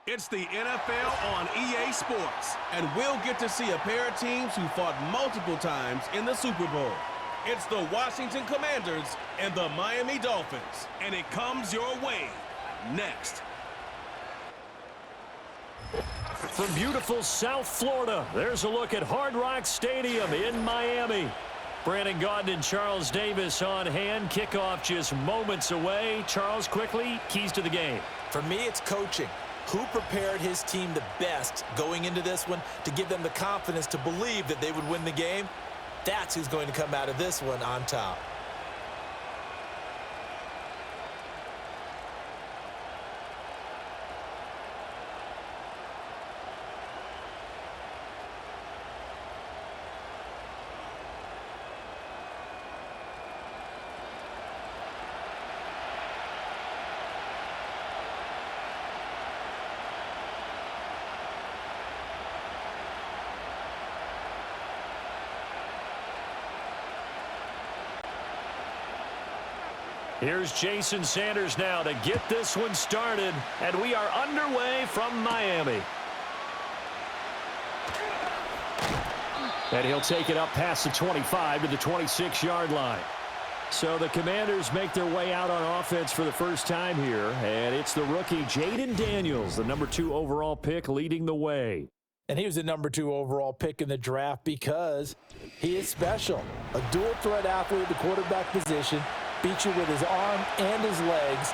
It's the NFL on EA Sports. And we'll get to see a pair of teams who fought multiple times in the Super Bowl. It's the Washington Commanders and the Miami Dolphins. And it comes your way next. From beautiful South Florida, there's a look at Hard Rock Stadium in Miami. Brandon Gaudin and Charles Davis on hand. Kickoff just moments away. Charles, quickly, keys to the game. For me, it's coaching. Who prepared his team the best going into this one to give them the confidence to believe that they would win the game? That's who's going to come out of this one on top. Here's Jason Sanders now to get this one started, and we are underway from Miami. And he'll take it up past the 25 to the 26-yard line. So the Commanders make their way out on offense for the first time here, and it's the rookie Jaden Daniels, the number 2 overall pick, leading the way. And he was the number 2 overall pick in the draft because he is special. A dual-threat athlete at the quarterback position, beats you with his arm and his legs,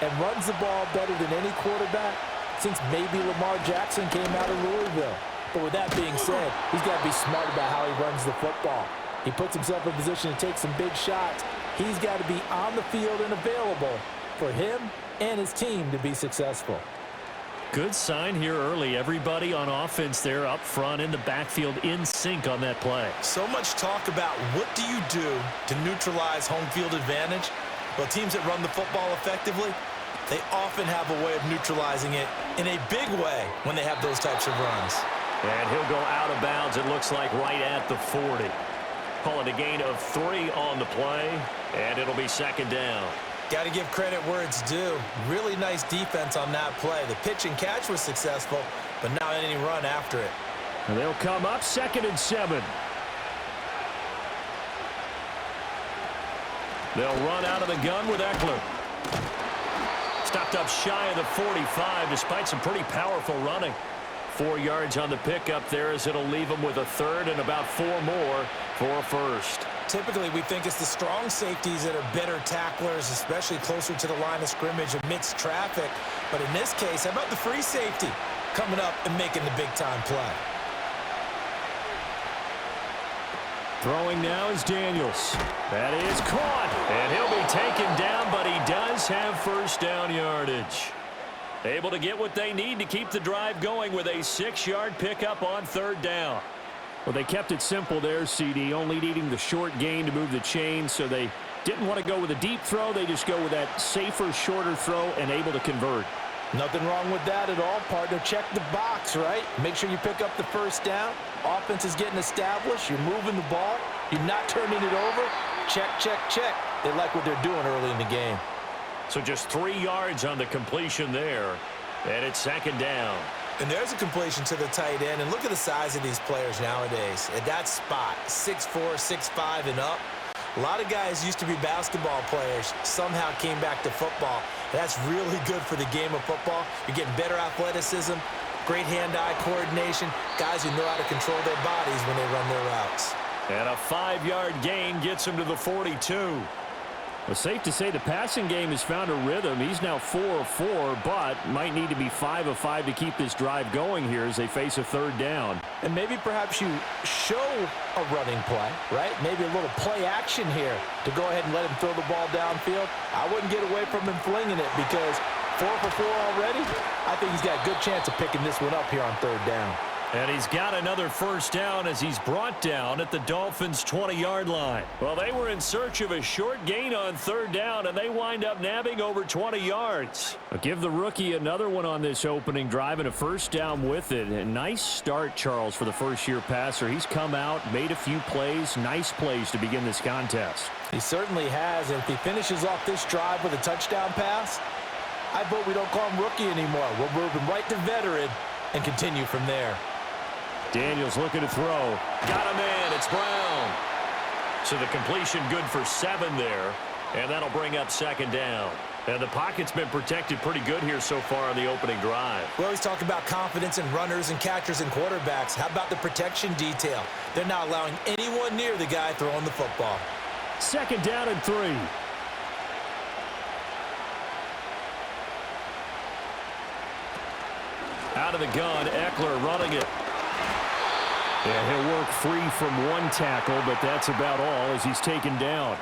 and runs the ball better than any quarterback since maybe Lamar Jackson came out of Louisville. But with that being said, he's got to be smart about how he runs the football. He puts himself in position to take some big shots. He's got to be on the field and available for him and his team to be successful. Good sign here early. Everybody on offense there up front in the backfield in sync on that play. So much talk about what do you do to neutralize home field advantage? Well, teams that run the football effectively, they often have a way of neutralizing it in a big way when they have those types of runs. And he'll go out of bounds, it looks like, right at the 40. Call it a gain of 3 on the play, and it'll be second down. Got to give credit where it's due. Really nice defense on that play. The pitch and catch was successful, but not any run after it. And they'll come up 2nd and 7. They'll run out of the gun with Eckler. Stopped up shy of the 45 despite some pretty powerful running. 4 yards on the pickup there as it'll leave them with a 3rd and about 4 more for a first. Typically, we think it's the strong safeties that are better tacklers, especially closer to the line of scrimmage amidst traffic. But in this case, how about the free safety coming up and making the big-time play? Throwing now is Daniels. That is caught, and he'll be taken down, but he does have first down yardage. Able to get what they need to keep the drive going with a 6-yard pickup on 3rd down. Well, they kept it simple there, CD, only needing the short gain to move the chain, so they didn't want to go with a deep throw. They just go with that safer, shorter throw and able to convert. Nothing wrong with that at all, partner. Check the box, right? Make sure you pick up the first down. Offense is getting established. You're moving the ball. You're not turning it over. Check, check, check. They like what they're doing early in the game. So just 3 yards on the completion there, and it's 2nd down. And there's a completion to the tight end. And look at the size of these players nowadays. At that spot, 6'4", 6'5", and up. A lot of guys used to be basketball players, somehow came back to football. That's really good for the game of football. You're getting better athleticism, great hand-eye coordination, guys who know how to control their bodies when they run their routes. And a 5-yard gain gets him to the 42. Well, safe to say the passing game has found a rhythm. He's now 4 of 4, but might need to be 5 of 5 to keep this drive going here as they face a 3rd down. And maybe perhaps you show a running play, right? Maybe a little play action here to go ahead and let him throw the ball downfield. I wouldn't get away from him flinging it because 4 for 4 already. I think he's got a good chance of picking this one up here on 3rd down. And he's got another first down as he's brought down at the Dolphins' 20-yard line. Well, they were in search of a short gain on 3rd down, and they wind up nabbing over 20 yards. But give the rookie another one on this opening drive and a first down with it. A nice start, Charles, for the first-year passer. He's come out, made a few plays, nice plays to begin this contest. He certainly has, and if he finishes off this drive with a touchdown pass, I vote we don't call him rookie anymore. We'll move him right to veteran and continue from there. Daniels looking to throw. Got him in. It's Brown. So the completion good for 7 there, and that'll bring up second down. And the pocket's been protected pretty good here so far on the opening drive. We always talk about confidence in runners and catchers and quarterbacks. How about the protection detail? They're not allowing anyone near the guy throwing the football. Second down and 3. Out of the gun, Eckler running it. Yeah, he'll work free from one tackle, but that's about all as he's taken down.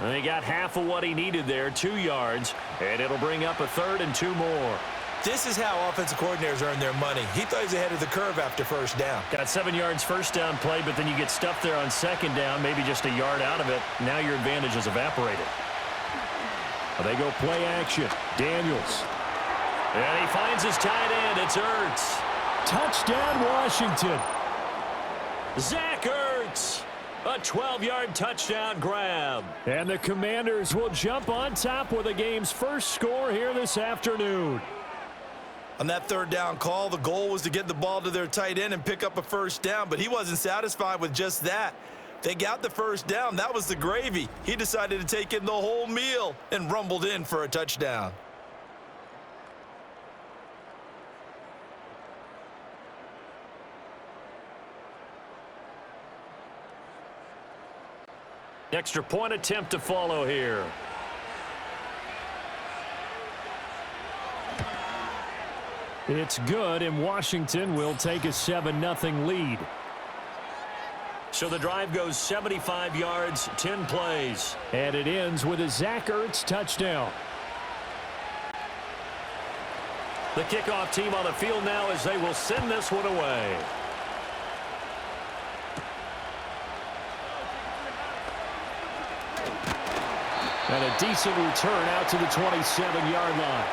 And he got half of what he needed there, 2 yards, and it'll bring up a 3rd and 2 more. This is how offensive coordinators earn their money. He thought he was ahead of the curve after first down. Got 7 yards first down play, but then you get stuffed there on second down, maybe just a yard out of it. Now your advantage is evaporated. They go play action. Daniels. And he finds his tight end. It's Ertz. Touchdown, Washington. Zach Ertz. A 12-yard touchdown grab. And the Commanders will jump on top with the game's first score here this afternoon. On that third down call, the goal was to get the ball to their tight end and pick up a first down, but he wasn't satisfied with just that. They got the first down. That was the gravy. He decided to take in the whole meal and rumbled in for a touchdown. Extra point attempt to follow here. It's good, and Washington will take a 7-0 lead. So the drive goes 75 yards, 10 plays. And it ends with a Zach Ertz touchdown. The kickoff team on the field now as they will send this one away. And a decent return out to the 27-yard line.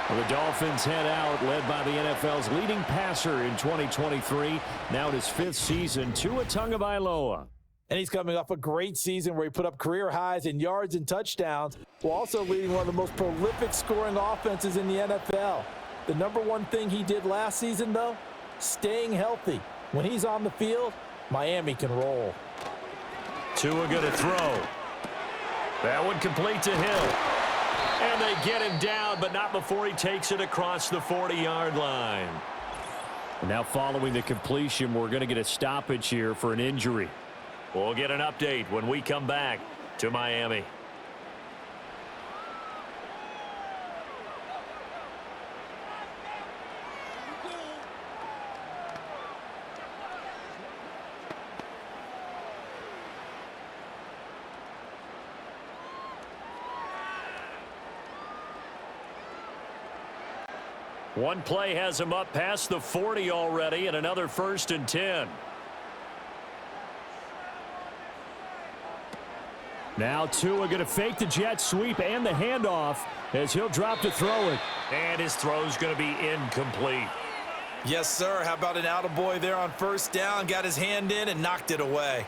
Well, the Dolphins head out, led by the NFL's leading passer in 2023. Now in his 5th season, Tua Tagovailoa. And he's coming off a great season where he put up career highs in yards and touchdowns, while also leading one of the most prolific scoring offenses in the NFL. The number one thing he did last season, though, staying healthy. When he's on the field, Miami can roll. Tua going to throw. That one complete to Hill. And they get him down, but not before he takes it across the 40-yard line. And now following the completion, we're going to get a stoppage here for an injury. We'll get an update when we come back to Miami. One play has him up past the 40 already, and another 1st and 10. Now Tua going to fake the jet sweep and the handoff as he'll drop to throw it. And his throw's going to be incomplete. Yes, sir. How about an attaboy there on first down? Got his hand in and knocked it away.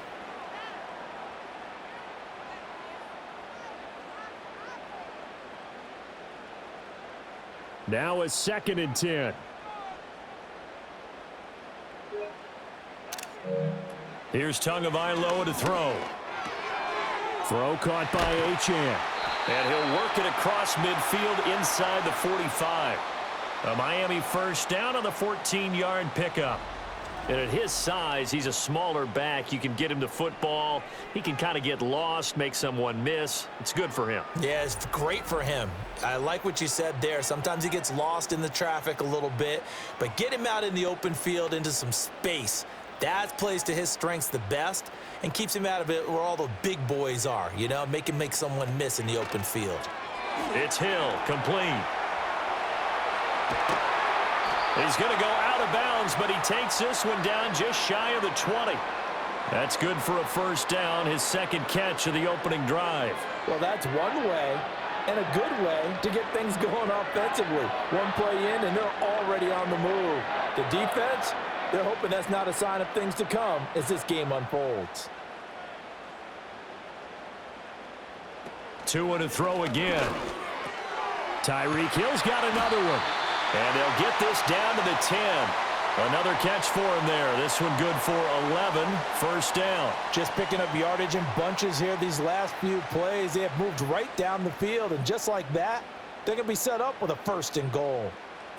Now a 2nd and 10. Here's Tagovailoa to throw. Throw caught by Achane. And he'll work it across midfield inside the 45. A Miami first down on the 14-yard pickup. And at his size, he's a smaller back. You can get him the football. He can kind of get lost, make someone miss. It's good for him. Yeah, it's great for him. I like what you said there. Sometimes he gets lost in the traffic a little bit, but get him out in the open field into some space. That plays to his strengths the best and keeps him out of it where all the big boys are, you know, make him make someone miss in the open field. It's Hill, complete. He's going to go out of bounds, but he takes this one down just shy of the 20. That's good for a first down, his 2nd catch of the opening drive. Well, that's one way and a good way to get things going offensively. One play in, and they're already on the move. The defense, they're hoping that's not a sign of things to come as this game unfolds. Tua to throw again. Tyreek Hill's got another one. And they'll get this down to the 10. Another catch for him there. This one good for 11. First down. Just picking up yardage in bunches here these last few plays. They have moved right down the field, and just like that, they're going to be set up with a 1st and goal.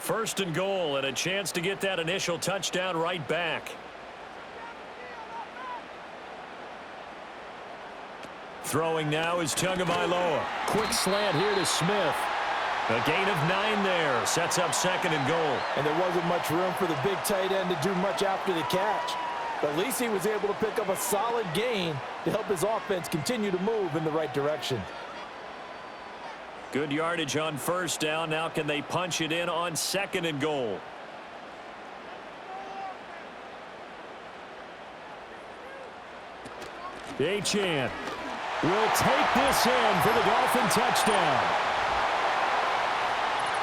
1st and goal, and a chance to get that initial touchdown right back. Throwing now is Tagovailoa. Quick slant here to Smith. A gain of 9 there. Sets up 2nd and goal. And there wasn't much room for the big tight end to do much after the catch. But at least he was able to pick up a solid gain to help his offense continue to move in the right direction. Good yardage on 1st down. Now can they punch it in on 2nd and goal? Achane will take this in for the Dolphin touchdown.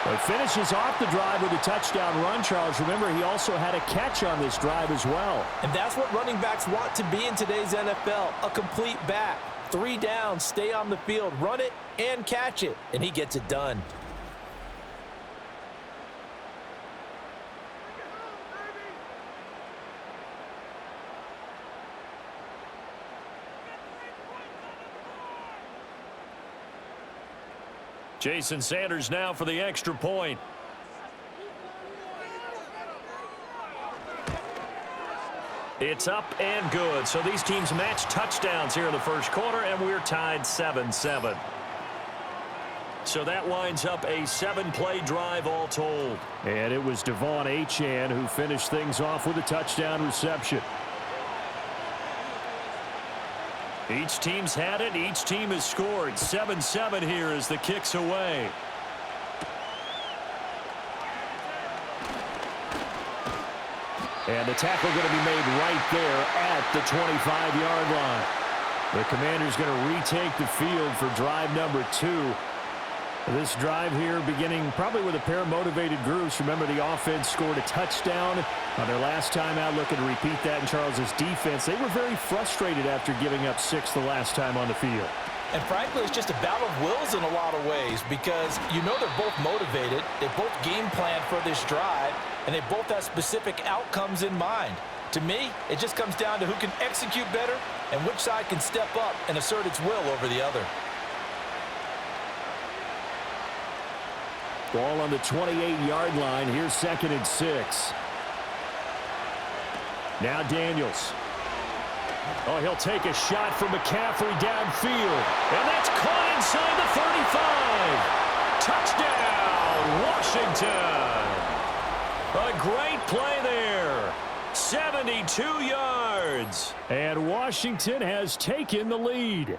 It finishes off the drive with a touchdown run, Charles. Remember, he also had a catch on this drive as well. And that's what running backs want to be in today's NFL, a complete back. 3 downs, stay on the field, run it, and catch it. And he gets it done. Jason Sanders now for the extra point. It's up and good. So these teams match touchdowns here in the first quarter, and we're tied 7-7. So that winds up a 7-play drive all told. And it was Devon Achane who finished things off with a touchdown reception. Each team's had it. Each team has scored. 7-7 here as the kick's away. And the tackle going to be made right there at the 25-yard line. The Commanders going to retake the field for drive number 2. This drive here beginning probably with a pair of motivated groups. Remember, the offense scored a touchdown on their last time out. Looking to repeat that in Charles's defense. They were very frustrated after giving up 6 the last time on the field. And frankly, it's just a battle of wills in a lot of ways because you know they're both motivated. They both game plan for this drive, and they both have specific outcomes in mind. To me, it just comes down to who can execute better and which side can step up and assert its will over the other. Ball on the 28-yard line. Here's 2nd and 6. Now Daniels. Oh, he'll take a shot from McCaffrey downfield. And that's caught inside the 35. Touchdown, Washington. A great play there. 72 yards. And Washington has taken the lead.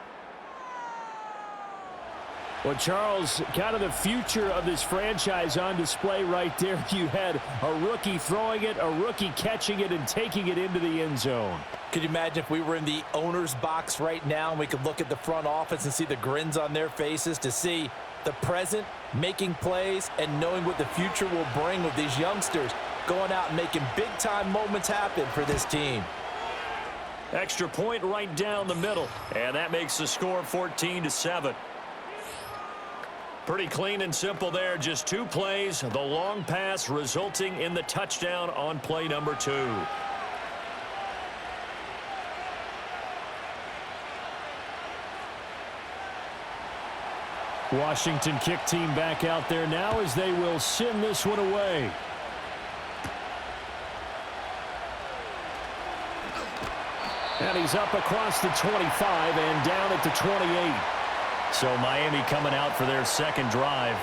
Well, Charles, kind of the future of this franchise on display right there. You had a rookie throwing it, a rookie catching it, and taking it into the end zone. Could you imagine if we were in the owner's box right now and we could look at the front office and see the grins on their faces to see the present making plays and knowing what the future will bring with these youngsters going out and making big-time moments happen for this team. Extra point right down the middle, and that makes the score 14-7. Pretty clean and simple there. Just 2 plays. The long pass resulting in the touchdown on play number 2. Washington kick team back out there now as they will send this one away. And he's up across the 25 and down at the 28. So Miami coming out for their second drive.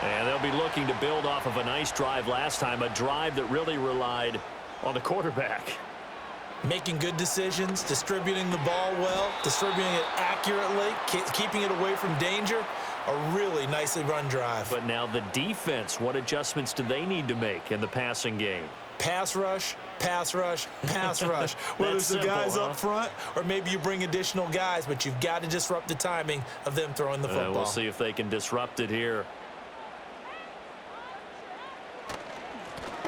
And they'll be looking to build off of a nice drive last time, a drive that really relied on the quarterback. Making good decisions, distributing the ball well, distributing it accurately, keeping it away from danger. A really nicely run drive. But now the defense, what adjustments do they need to make in the passing game? Pass rush, pass rush, pass rush. Whether it's the guys up front or maybe you bring additional guys, but you've got to disrupt the timing of them throwing the football. We'll see if they can disrupt it here.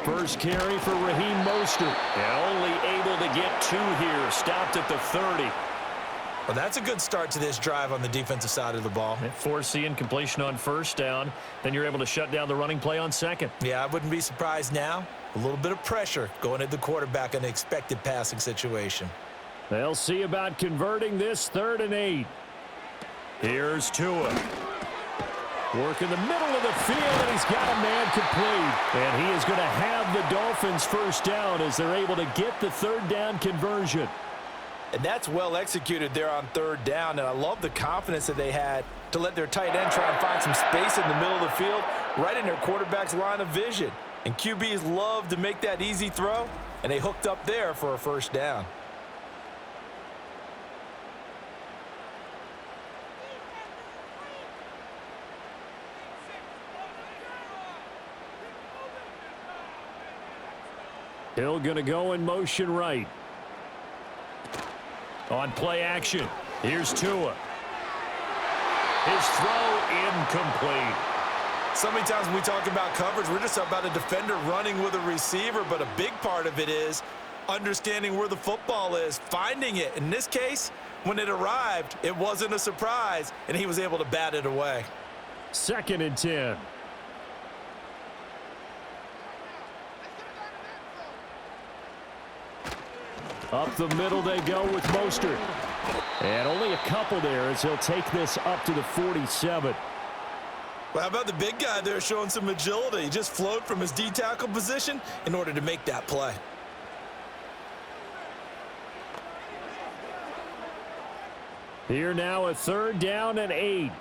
First carry for Raheem Mostert. And only able to get 2 here. Stopped at the 30. Well, that's a good start to this drive on the defensive side of the ball. Force the incompletion on first down. Then you're able to shut down the running play on second. Yeah, I wouldn't be surprised now. A little bit of pressure going at the quarterback in an expected passing situation. They'll see about converting this 3rd and 8. Here's Tua. Work in the middle of the field, and he's got a man complete. And he is going to have the Dolphins first down as they're able to get the 3rd down conversion. And that's well executed there on 3rd down, and I love the confidence that they had to let their tight end try and find some space in the middle of the field, right in their quarterback's line of vision. And QBs love to make that easy throw, and they hooked up there for a first down. Hill going to go in motion right. On play action, here's Tua. His throw incomplete. So many times when we talk about coverage, we're just about a defender running with a receiver, but a big part of it is understanding where the football is, finding it. In this case, when it arrived, it wasn't a surprise, and he was able to bat it away. 2nd and 10. Up the middle they go with Mostert. And only a couple there as he'll take this up to the 47. Well, how about the big guy there showing some agility? He just flowed from his D-tackle position in order to make that play. Here now a 3rd down and 8.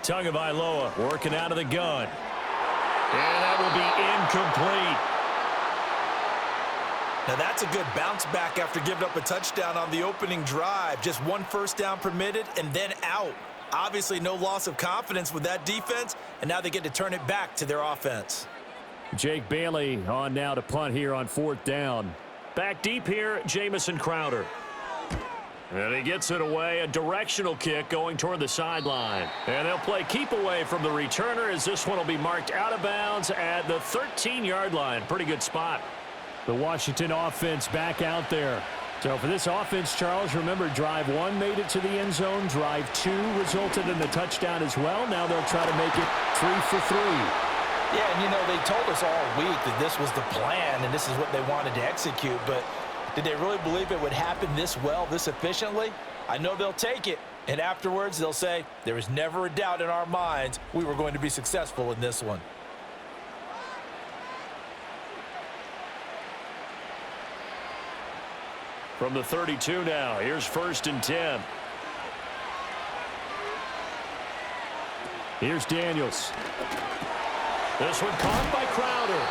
Tagovailoa working out of the gun. And that will be incomplete. Now that's a good bounce back after giving up a touchdown on the opening drive. Just 1 first down permitted and then out. Obviously no loss of confidence with that defense, and now they get to turn it back to their offense. Jake Bailey on now to punt here on 4th down. Back deep here, Jamison Crowder. And he gets it away, a directional kick going toward the sideline. And they'll play keep away from the returner as this one will be marked out of bounds at the 13-yard line. Pretty good spot. The Washington offense back out there. So for this offense, Charles, remember drive 1 made it to the end zone. Drive 2 resulted in a touchdown as well. Now they'll try to make it 3 for 3. Yeah, and you know, they told us all week that this was the plan and this is what they wanted to execute, but did they really believe it would happen this well, this efficiently? I know they'll take it, and afterwards they'll say, there was never a doubt in our minds we were going to be successful in this one. From the 32 now, here's 1st and 10. Here's Daniels. This one caught by Crowder.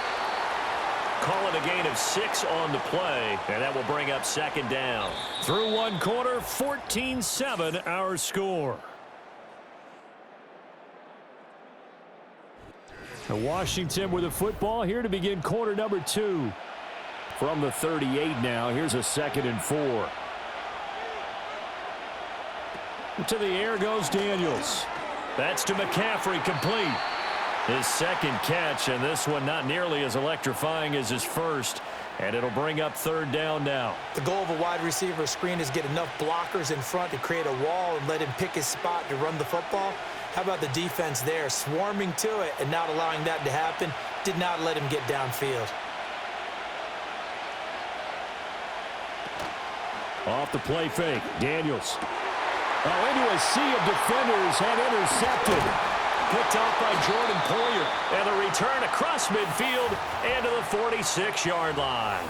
Call it a gain of 6 on the play, and that will bring up 2nd down. Through 1 quarter, 14-7 our score. And Washington with the football here to begin quarter number 2. From the 38 now, here's a 2nd and 4. To the air goes Daniels. That's to McCaffrey, complete. His 2nd catch, and this one not nearly as electrifying as his first. And it'll bring up 3rd down now. The goal of a wide receiver screen is get enough blockers in front to create a wall and let him pick his spot to run the football. How about the defense there, swarming to it and not allowing that to happen? Did not let him get downfield. Off the play fake, Daniels. Oh, into a sea of defenders and intercepted. Picked off by Jordan Poyer. And the return across midfield and to the 46-yard line.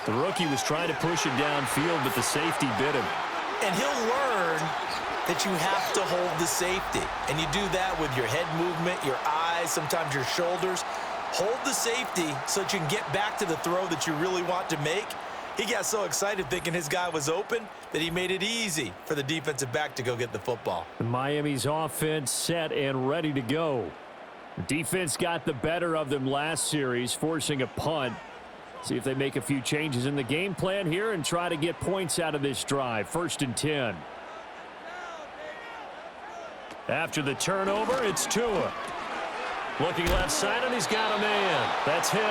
The rookie was trying to push it downfield, but the safety bit him. And he'll learn that you have to hold the safety. And you do that with your head movement, your eyes, sometimes your shoulders. Hold the safety so that you can get back to the throw that you really want to make. He got so excited thinking his guy was open that he made it easy for the defensive back to go get the football. Miami's offense set and ready to go. The defense got the better of them last series, forcing a punt. See if they make a few changes in the game plan here and try to get points out of this drive. 1st and 10. After the turnover, it's Tua. Looking left side, and he's got a man. That's Hill.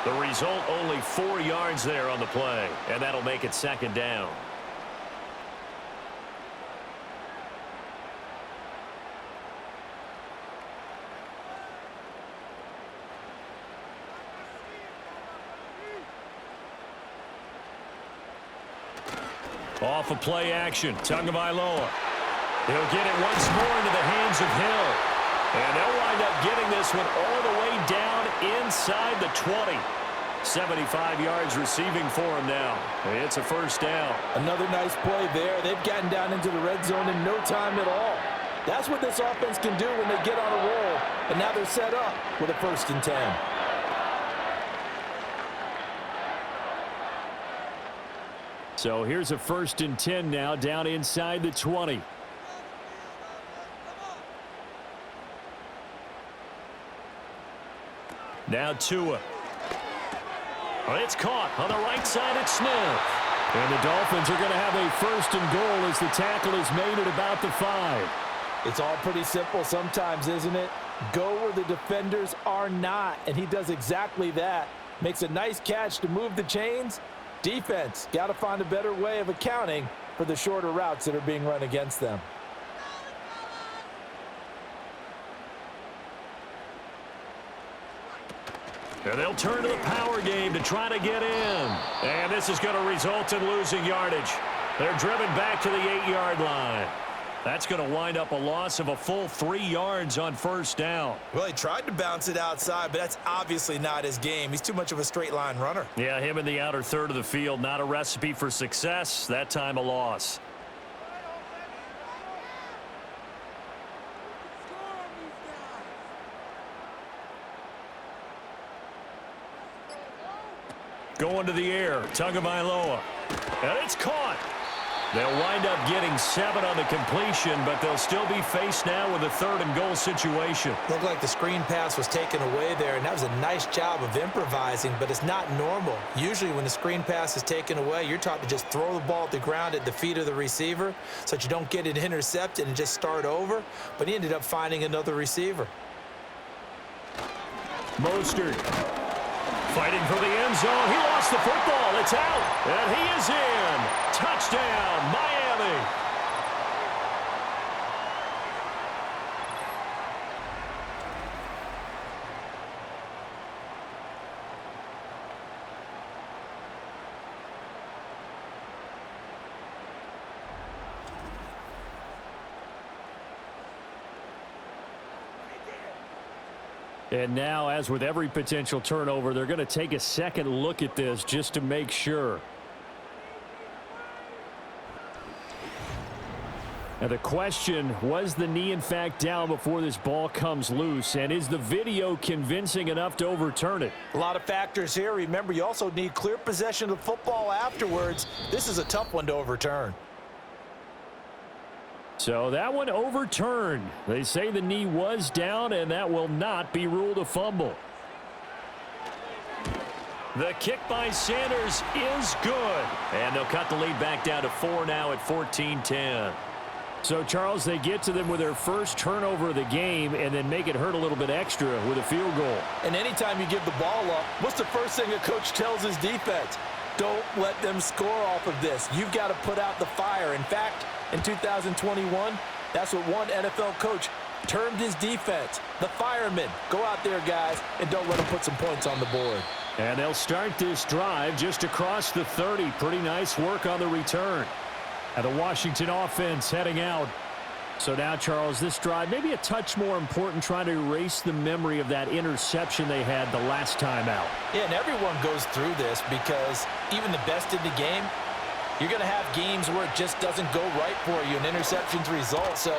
The result, only 4 yards there on the play, and that'll make it second down. Off of play action, Tagovailoa. He'll get it once more into the hands of Hill. And they'll wind up getting this one all the way down inside the 20. 75 yards receiving for him now. It's a first down. Another nice play there. They've gotten down into the red zone in no time at all. That's what this offense can do when they get on a roll. And now they're set up with a 1st and 10. So here's a 1st and 10 now down inside the 20. Now Tua. It's caught on the right side at Smith. And the Dolphins are going to have a 1st and goal as the tackle is made at about the 5. It's all pretty simple sometimes, isn't it? Go where the defenders are not, and he does exactly that. Makes a nice catch to move the chains. Defense, got to find a better way of accounting for the shorter routes that are being run against them. And they'll turn to the power game to try to get in. And this is going to result in losing yardage. They're driven back to the 8-yard line. That's going to wind up a loss of a full 3 yards on 1st down. Well, he tried to bounce it outside, but that's obviously not his game. He's too much of a straight line runner. Yeah, him in the outer third of the field, not a recipe for success. That time a loss. Going to the air, Tagovailoa. And it's caught. They'll wind up getting 7 on the completion, but they'll still be faced now with a 3rd and goal situation. Looked like the screen pass was taken away there, and that was a nice job of improvising, but it's not normal. Usually when the screen pass is taken away, you're taught to just throw the ball at the ground at the feet of the receiver so that you don't get it intercepted and just start over, but he ended up finding another receiver. Mostert fighting for the end zone. He lost the football. It's out. And he is in. Touchdown, Miami. And now, as with every potential turnover, they're going to take a second look at this just to make sure. Now the question, was the knee in fact down before this ball comes loose? And is the video convincing enough to overturn it? A lot of factors here. Remember, you also need clear possession of the football afterwards. This is a tough one to overturn. So that one overturned. They say the knee was down, and that will not be ruled a fumble. The kick by Sanders is good. And they'll cut the lead back down to 4 now at 14-10. So, Charles, they get to them with their first turnover of the game and then make it hurt a little bit extra with a field goal. And anytime you give the ball up, what's the first thing a coach tells his defense? Don't let them score off of this. You've got to put out the fire. In fact, in 2021, that's what one NFL coach termed his defense, the firemen. Go out there, guys, and don't let them put some points on the board. And they'll start this drive just across the 30. Pretty nice work on the return. And the Washington offense heading out. So now, Charles, this drive maybe a touch more important, trying to erase the memory of that interception they had the last time out. Yeah, and everyone goes through this because even the best in the game, you're going to have games where it just doesn't go right for you, and interceptions result. So,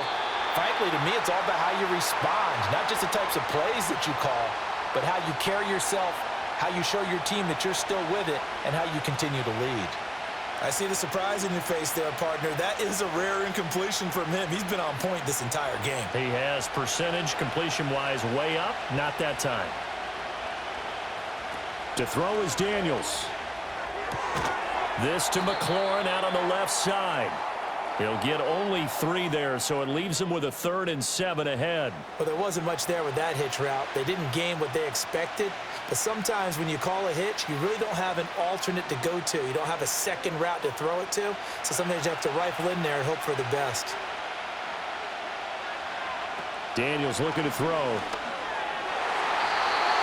frankly, to me, it's all about how you respond, not just the types of plays that you call, but how you carry yourself, how you show your team that you're still with it, and how you continue to lead. I see the surprise in your face there, partner. That is a rare incompletion from him. He's been on point this entire game. He has percentage completion-wise way up. Not that time. To throw is Daniels. This to McLaurin out on the left side. He'll get only 3 there, so it leaves him with a 3rd and 7 ahead. Well, there wasn't much there with that hitch route. They didn't gain what they expected, but sometimes when you call a hitch, you really don't have an alternate to go to. You don't have a second route to throw it to, so sometimes you have to rifle in there and hope for the best. Daniels looking to throw.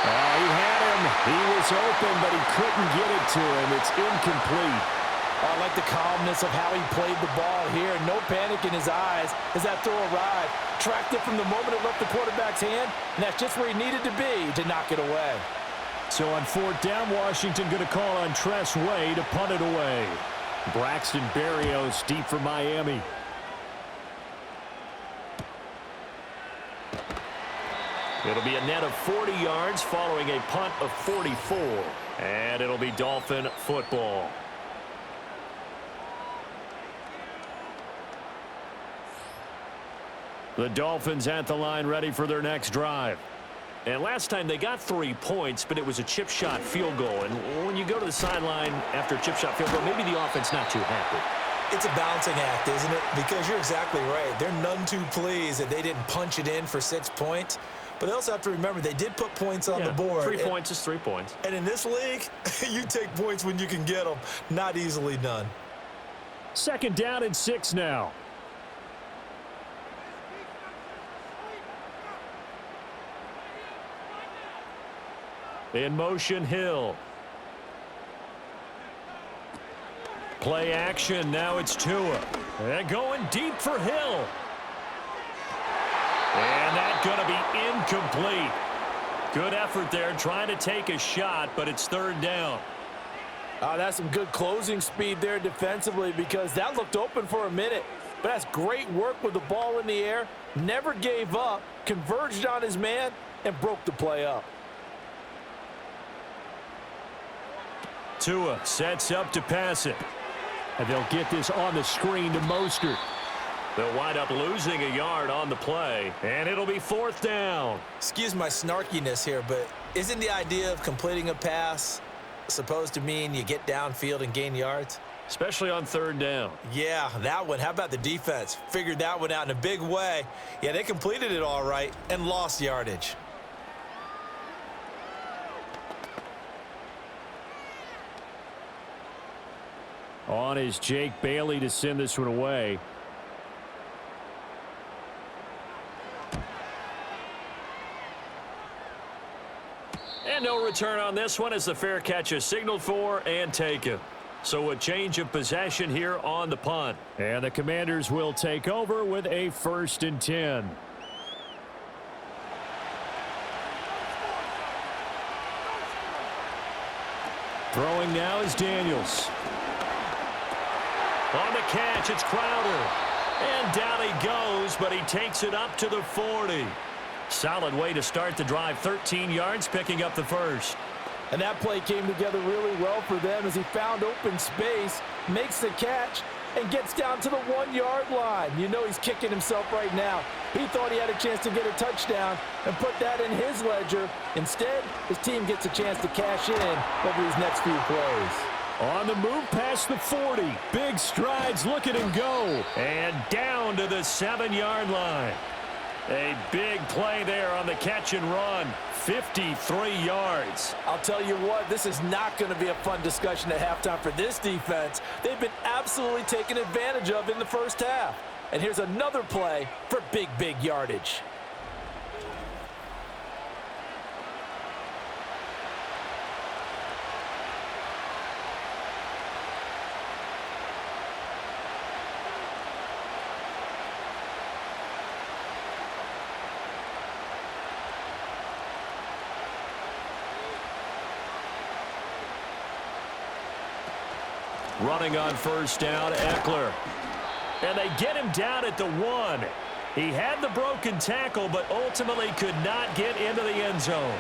He had him. He was open, but he couldn't get it to him. It's incomplete. I like the calmness of how he played the ball here. No panic in his eyes as that throw arrived. Tracked it from the moment it left the quarterback's hand, and that's just where he needed to be to knock it away. So on 4th down, Washington going to call on Tress Way to punt it away. Braxton Berrios deep for Miami. It'll be a net of 40 yards following a punt of 44. And it'll be Dolphin football. The Dolphins at the line ready for their next drive. And last time they got 3 points, but it was a chip shot field goal. And when you go to the sideline after a chip shot field goal, maybe the offense not too happy. It's a balancing act, isn't it? Because you're exactly right. They're none too pleased that they didn't punch it in for 6 points. But they also have to remember they did put points on the board. 3 points is 3 points. And in this league, you take points when you can get them. Not easily done. 2nd down and 6 now. In motion, Hill. Play action. Now it's Tua. And going deep for Hill. And that's going to be incomplete. Good effort there trying to take a shot, but it's 3rd down. That's some good closing speed there defensively because that looked open for a minute. But that's great work with the ball in the air. Never gave up, converged on his man, and broke the play up. Tua sets up to pass it. And they'll get this on the screen to Mostert. They'll wind up losing a yard on the play, and it'll be 4th down. Excuse my snarkiness here, but isn't the idea of completing a pass supposed to mean you get downfield and gain yards? Especially on 3rd down. Yeah, that one. How about the defense? Figured that one out in a big way. Yeah, they completed it all right and lost yardage. On is Jake Bailey to send this one away. And no return on this one as the fair catch is signaled for and taken. So a change of possession here on the punt. And the Commanders will take over with a 1st and 10. Throwing now is Daniels. On the catch, it's Crowder. And down he goes, but he takes it up to the 40. Solid way to start the drive. 13 yards, picking up the 1st. And that play came together really well for them as he found open space, makes the catch, and gets down to the 1-yard line. You know he's kicking himself right now. He thought he had a chance to get a touchdown and put that in his ledger. Instead, his team gets a chance to cash in over these next few plays. On the move past the 40. Big strides, look at him go. And down to the 7-yard line. A big play there on the catch and run. 53 yards. I'll tell you what, this is not going to be a fun discussion at halftime for this defense. They've been absolutely taken advantage of in the first half. And here's another play for big yardage. Running on 1st down, Eckler. And they get him down at the 1. He had the broken tackle, but ultimately could not get into the end zone.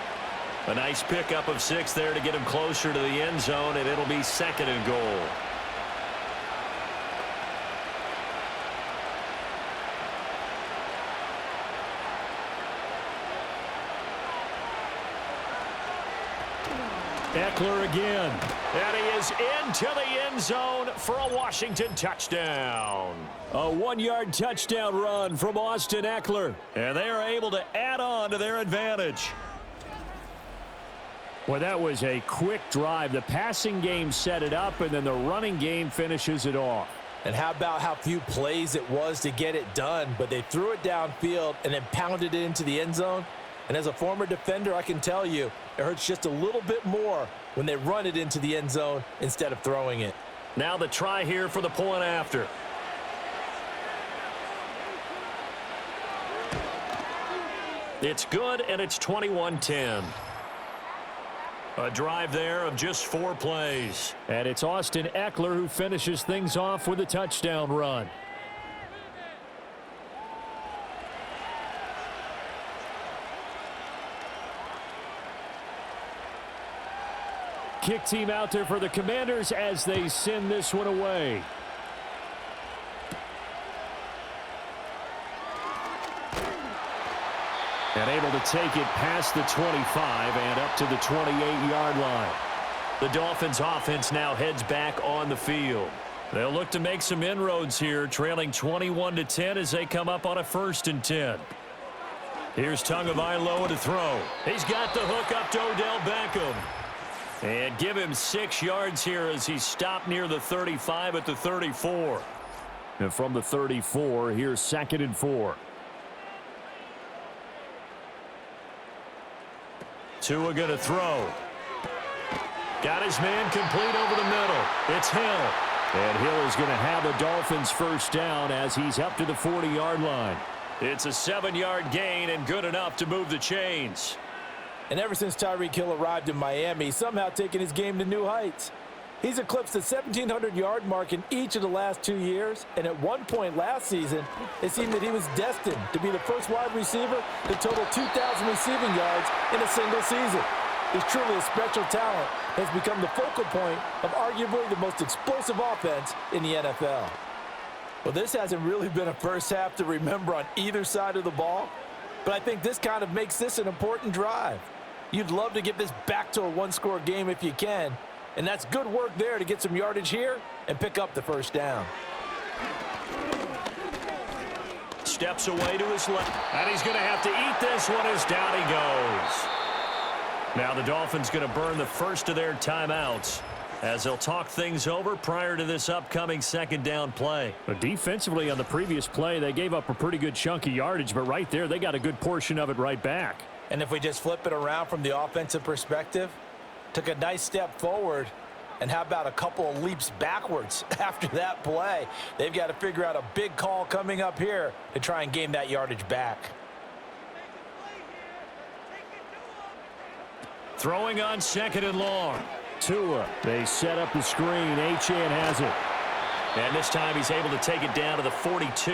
A nice pickup of 6 there to get him closer to the end zone, and it'll be 2nd and goal. Eckler again. And he is into the end zone for a Washington touchdown. A 1-yard touchdown run from Austin Eckler. And they are able to add on to their advantage. Well, that was a quick drive. The passing game set it up, and then the running game finishes it off. And how about how few plays it was to get it done, but they threw it downfield and then pounded it into the end zone. And as a former defender, I can tell you, it hurts just a little bit more when they run it into the end zone instead of throwing it. Now the try here for the point after. It's good, and it's 21-10. A drive there of just 4 plays. And it's Austin Eckler who finishes things off with a touchdown run. Kick team out there for the Commanders as they send this one away. And able to take it past the 25 and up to the 28-yard line. The Dolphins offense now heads back on the field. They'll look to make some inroads here, trailing 21-10 as they come up on a 1st and 10. Here's Tagovailoa to throw. He's got the hook up to Odell Beckham. And give him 6 yards here as he stopped near the 35 at the 34. And from the 34, here's 2nd and 4. Tua going to throw. Got his man complete over the middle. It's Hill. And Hill is going to have the Dolphins first down as he's up to the 40-yard line. It's a 7-yard gain and good enough to move the chains. And ever since Tyreek Hill arrived in Miami, he's somehow taken his game to new heights. He's eclipsed the 1,700-yard mark in each of the last 2 years, and at one point last season, it seemed that he was destined to be the first wide receiver to total 2,000 receiving yards in a single season. He's truly a special talent, has become the focal point of arguably the most explosive offense in the NFL. Well, this hasn't really been a first half to remember on either side of the ball, but I think this kind of makes this an important drive. You'd love to get this back to a one-score game if you can, and that's good work there to get some yardage here and pick up the first down. Steps away to his left, and he's going to have to eat this one as down he goes. Now the Dolphins going to burn the first of their timeouts as they'll talk things over prior to this upcoming 2nd down play. But defensively on the previous play, they gave up a pretty good chunk of yardage, but right there they got a good portion of it right back. And if we just flip it around from the offensive perspective, took a nice step forward, and how about a couple of leaps backwards after that play? They've got to figure out a big call coming up here to try and gain that yardage back. Throwing on 2nd and long. Tua, they set up the screen. Achane has it. And this time he's able to take it down to the 42.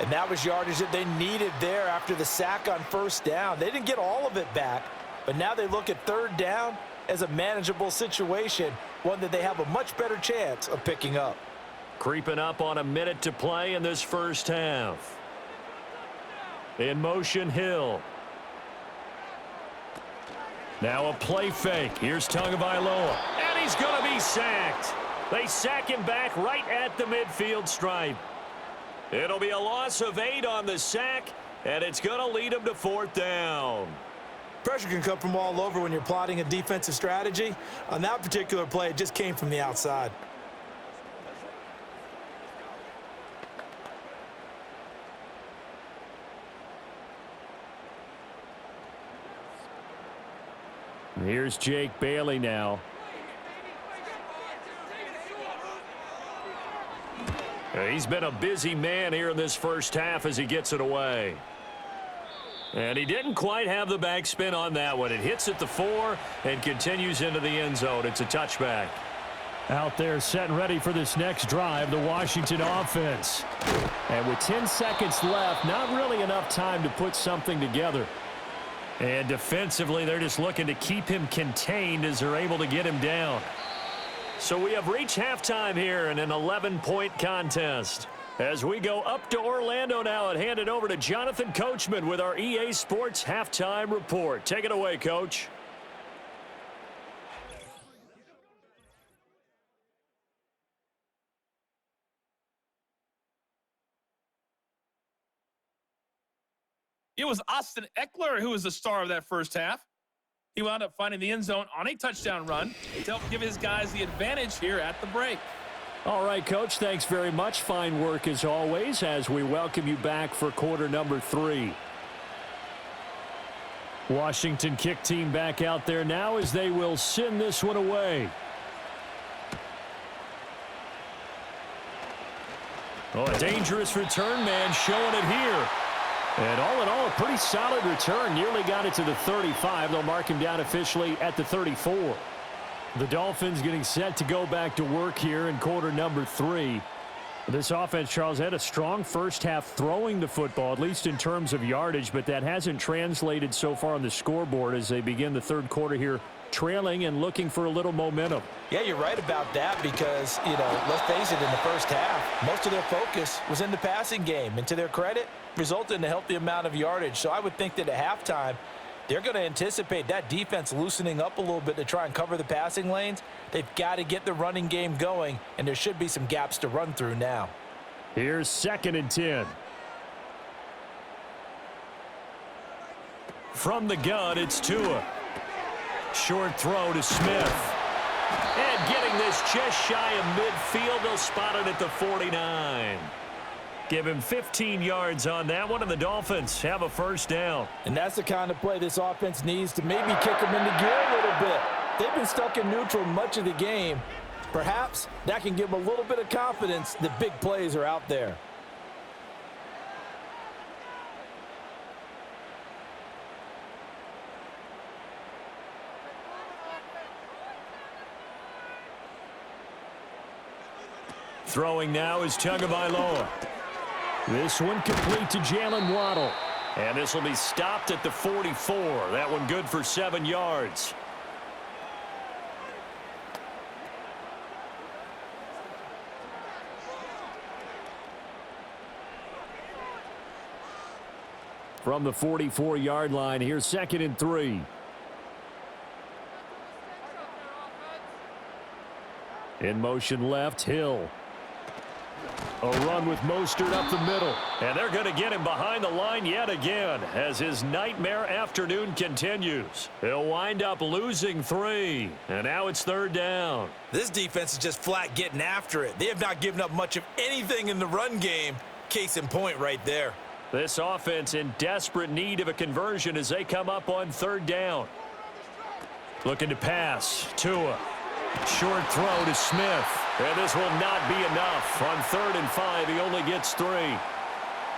And that was yardage that they needed there after the sack on 1st down. They didn't get all of it back, but now they look at 3rd down as a manageable situation, one that they have a much better chance of picking up. Creeping up on a minute to play in this first half. In motion, Hill. Now a play fake. Here's Tagovailoa. And he's going to be sacked. They sack him back right at the midfield stripe. It'll be a loss of 8 on the sack, and it's going to lead him to 4th down. Pressure can come from all over when you're plotting a defensive strategy. On that particular play, it just came from the outside. Here's Jake Bailey now. He's been a busy man here in this first half as he gets it away. And he didn't quite have the backspin on that one. It hits at the 4 and continues into the end zone. It's a touchback. Out there set and ready for this next drive, the Washington offense. And with 10 seconds left, not really enough time to put something together. And defensively, they're just looking to keep him contained as they're able to get him down. So we have reached halftime here in an 11-point contest. As we go up to Orlando now and hand it over to Jonathan Coachman with our EA Sports Halftime Report. Take it away, Coach. It was Austin Eckler who was the star of that first half. He wound up finding the end zone on a touchdown run to help give his guys the advantage here at the break. All right, Coach, thanks very much. Fine work as always as we welcome you back for quarter number 3. Washington kick team back out there now as they will send this one away. Oh, a dangerous return man showing it here. And all in all, a pretty solid return. Nearly got it to the 35. They'll mark him down officially at the 34. The Dolphins getting set to go back to work here in quarter number 3. This offense, Charles, had a strong first half throwing the football, at least in terms of yardage, but that hasn't translated so far on the scoreboard as they begin the third quarter here trailing and looking for a little momentum. Yeah, you're right about that because, let's face it, in the first half, most of their focus was in the passing game. And to their credit, resulted in a healthy amount of yardage. So I would think that at halftime, they're going to anticipate that defense loosening up a little bit to try and cover the passing lanes. They've got to get the running game going, and there should be some gaps to run through now. Here's 2nd and 10. From the gun, it's Tua. Short throw to Smith. And getting this just shy of midfield, they'll spot it at the 49. Give him 15 yards on that one, and the Dolphins have a first down. And that's the kind of play this offense needs to maybe kick them into gear a little bit. They've been stuck in neutral much of the game. Perhaps that can give them a little bit of confidence that big plays are out there. Throwing now is Tagovailoa. This one complete to Jalen Waddle. And this will be stopped at the 44. That one good for 7 yards. From the 44-yard line, here's 2nd and 3. In motion left, Hill. A run with Mostert up the middle. And they're going to get him behind the line yet again as his nightmare afternoon continues. He'll wind up losing 3. And now it's 3rd down. This defense is just flat getting after it. They have not given up much of anything in the run game. Case in point right there. This offense in desperate need of a conversion as they come up on 3rd down. Looking to pass. Tua. Short throw to Smith. And this will not be enough. On 3rd and 5, he only gets 3.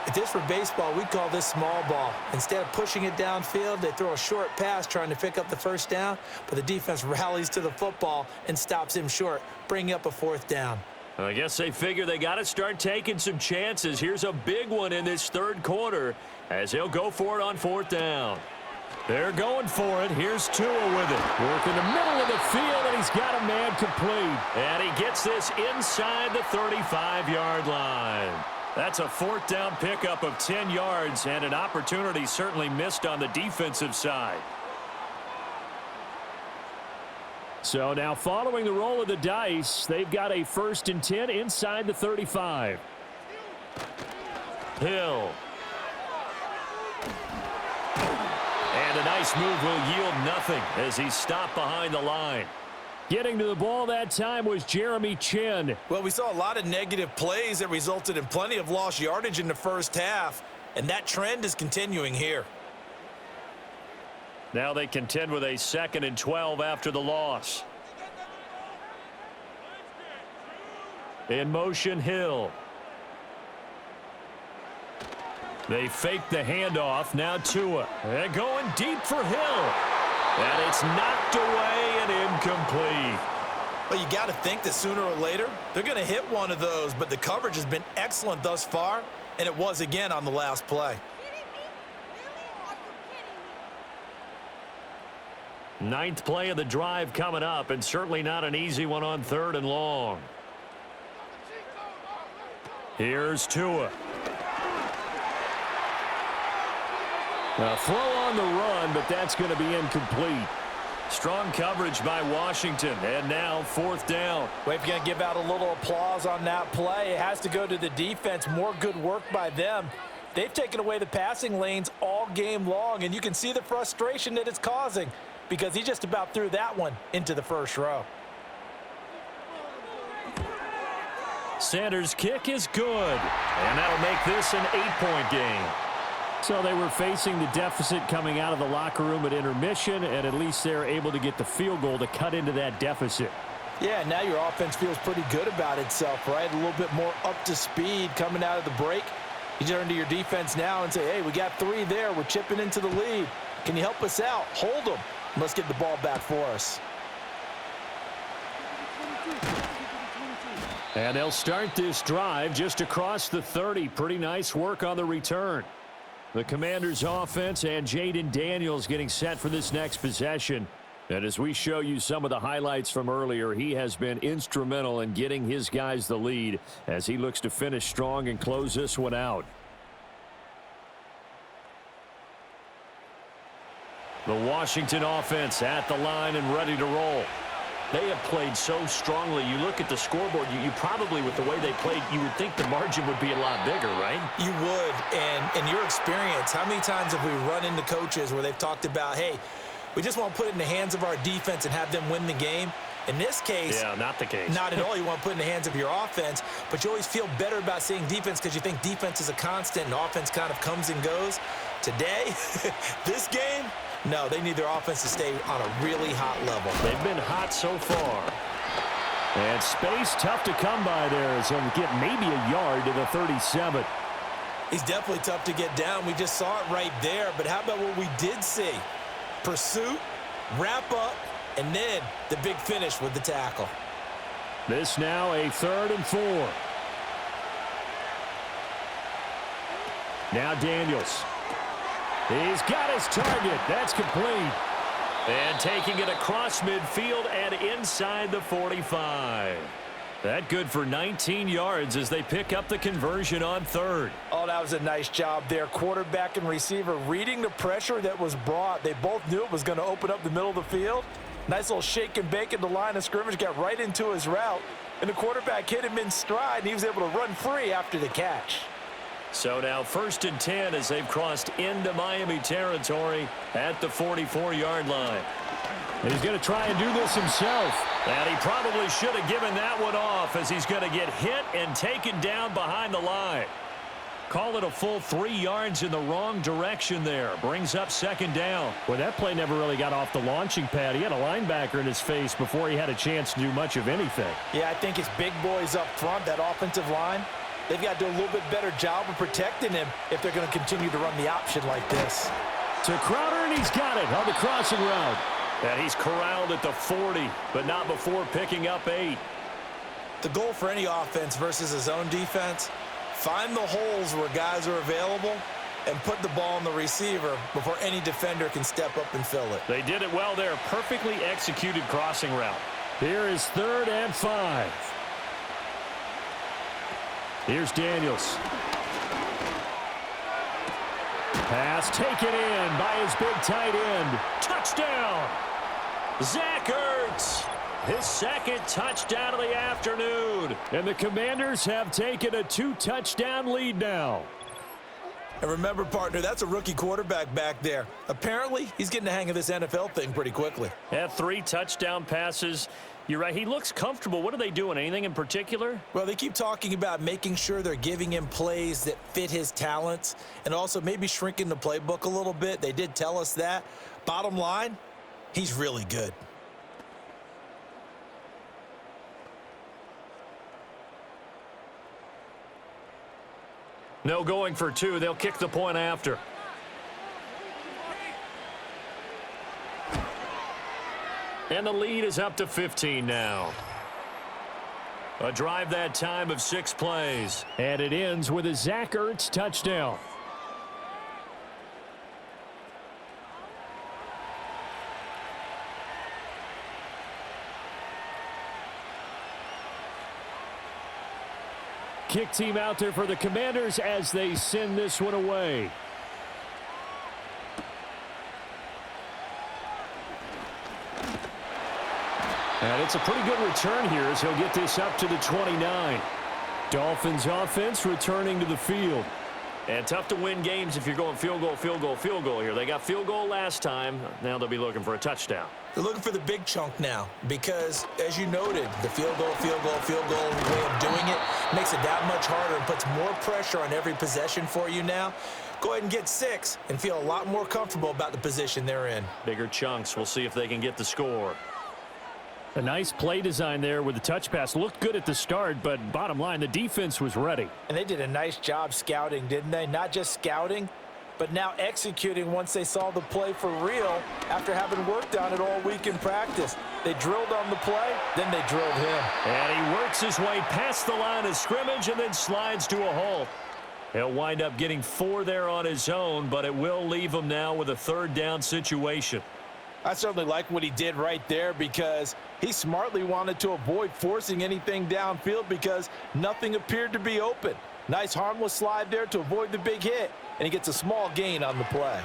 If this were baseball, we'd call this small ball. Instead of pushing it downfield, they throw a short pass trying to pick up the first down, but the defense rallies to the football and stops him short, bringing up a 4th down. I guess they figure they got to start taking some chances. Here's a big one in this 3rd quarter as he'll go for it on 4th down. They're going for it. Here's Tua with it. Work in the middle of the field, and he's got a man complete. And he gets this inside the 35-yard line. That's a 4th down pickup of 10 yards and an opportunity certainly missed on the defensive side. So now following the roll of the dice, they've got a 1st and 10 inside the 35. Hill. And a nice move will yield nothing as he's stopped behind the line. Getting to the ball that time was Jeremy Chin. Well, we saw a lot of negative plays that resulted in plenty of lost yardage in the first half, and that trend is continuing here. Now they contend with a 2nd and 12 after the loss. In motion, Hill. They fake the handoff. Now Tua. And going deep for Hill. And it's knocked away and incomplete. Well, you got to think that sooner or later they're going to hit one of those, but the coverage has been excellent thus far, and it was again on the last play. Ninth play of the drive coming up, and certainly not an easy one on 3rd and long. Here's Tua. A throw on the run, but that's going to be incomplete. Strong coverage by Washington, and now 4th down. Well, if you're going to give out a little applause on that play, it has to go to the defense. More good work by them. they've taken away the passing lanes all game long, and you can see the frustration that it's causing because he just about threw that one into the first row. Sanders' kick is good, and that'll make this an 8-point game. So they were facing the deficit coming out of the locker room at intermission, and at least they're able to get the field goal to cut into that deficit. Yeah, now your offense feels pretty good about itself, right? A little bit more up to speed coming out of the break. You turn to your defense now and say, hey, we got 3 there. We're chipping into the lead. Can you help us out? Hold them. Let's get the ball back for us. And they'll start this drive just across the 30. Pretty nice work on the return. The Commanders' offense and Jaden Daniels getting set for this next possession. And as we show you some of the highlights from earlier, he has been instrumental in getting his guys the lead as he looks to finish strong and close this one out. The Washington offense at the line and ready to roll. They have played so strongly. You look at the scoreboard, you probably, with the way they played, you would think the margin would be a lot bigger, right? You would. And in your experience, how many times have we run into coaches where they've talked about, hey, we just want to put it in the hands of our defense and have them win the game? In this case, yeah, not the case. Not at all. You want to put it in the hands of your offense, but you always feel better about saying defense because you think defense is a constant and offense kind of comes and goes. Today, this game, no, they need their offense to stay on a really hot level. They've been hot so far. And space tough to come by there as he'll get maybe a yard to the 37. He's definitely tough to get down. We just saw it right there, but how about what we did see? Pursuit, wrap up, and then the big finish with the tackle. This now a 3rd and 4. Now Daniels. He's got his target. That's complete. And taking it across midfield and inside the 45. That good for 19 yards as they pick up the conversion on 3rd. Oh, that was a nice job there. Quarterback and receiver reading the pressure that was brought. They both knew it was going to open up the middle of the field. Nice little shake and bake at the line of scrimmage, got right into his route. And the quarterback hit him in stride, and he was able to run free after the catch. So now 1st and 10 as they've crossed into Miami territory at the 44-yard line. And he's going to try and do this himself. And he probably should have given that one off as he's going to get hit and taken down behind the line. Call it a full 3 yards in the wrong direction there. Brings up 2nd down. Well, that play never really got off the launching pad. He had a linebacker in his face before he had a chance to do much of anything. Yeah, I think it's big boys up front, that offensive line. They've got to do a little bit better job of protecting him if they're going to continue to run the option like this. To Crowder, and he's got it on the crossing route. And he's corralled at the 40, but not before picking up 8. The goal for any offense versus a zone defense, find the holes where guys are available and put the ball on the receiver before any defender can step up and fill it. They did it well there. Perfectly executed crossing route. Here is 3rd and 5. Here's Daniels. Pass taken in by his big tight end. Touchdown! Zach Ertz, his 2nd touchdown of the afternoon. And the Commanders have taken a 2-touchdown lead now. And remember, partner, that's a rookie quarterback back there. Apparently, he's getting the hang of this NFL thing pretty quickly. Had 3 touchdown passes. You're right. He looks comfortable. What are they doing? Anything in particular? Well, they keep talking about making sure they're giving him plays that fit his talents and also maybe shrinking the playbook a little bit. They did tell us that. Bottom line, he's really good. No going for 2. They'll kick the point after. And the lead is up to 15 now. A drive that time of 6 plays. And it ends with a Zach Ertz touchdown. Kick team out there for the Commanders as they send this one away. And it's a pretty good return here as he'll get this up to the 29. Dolphins offense returning to the field. And tough to win games if you're going field goal, field goal, field goal here. They got field goal last time. Now they'll be looking for a touchdown. They're looking for the big chunk now because, as you noted, the field goal way of doing it makes it that much harder and puts more pressure on every possession for you now. Go ahead and get 6 and feel a lot more comfortable about the position they're in. Bigger chunks. We'll see if they can get the score. A nice play design there with the touch pass. Looked good at the start, but bottom line, the defense was ready. And they did a nice job scouting, didn't they? Not just scouting, but now executing once they saw the play for real after having worked on it all week in practice. They drilled on the play, then they drilled him. And he works his way past the line of scrimmage and then slides to a hole. He'll wind up getting 4 there on his own, but it will leave him now with a 3rd down situation. I certainly like what he did right there because he smartly wanted to avoid forcing anything downfield because nothing appeared to be open. Nice harmless slide there to avoid the big hit, and he gets a small gain on the play.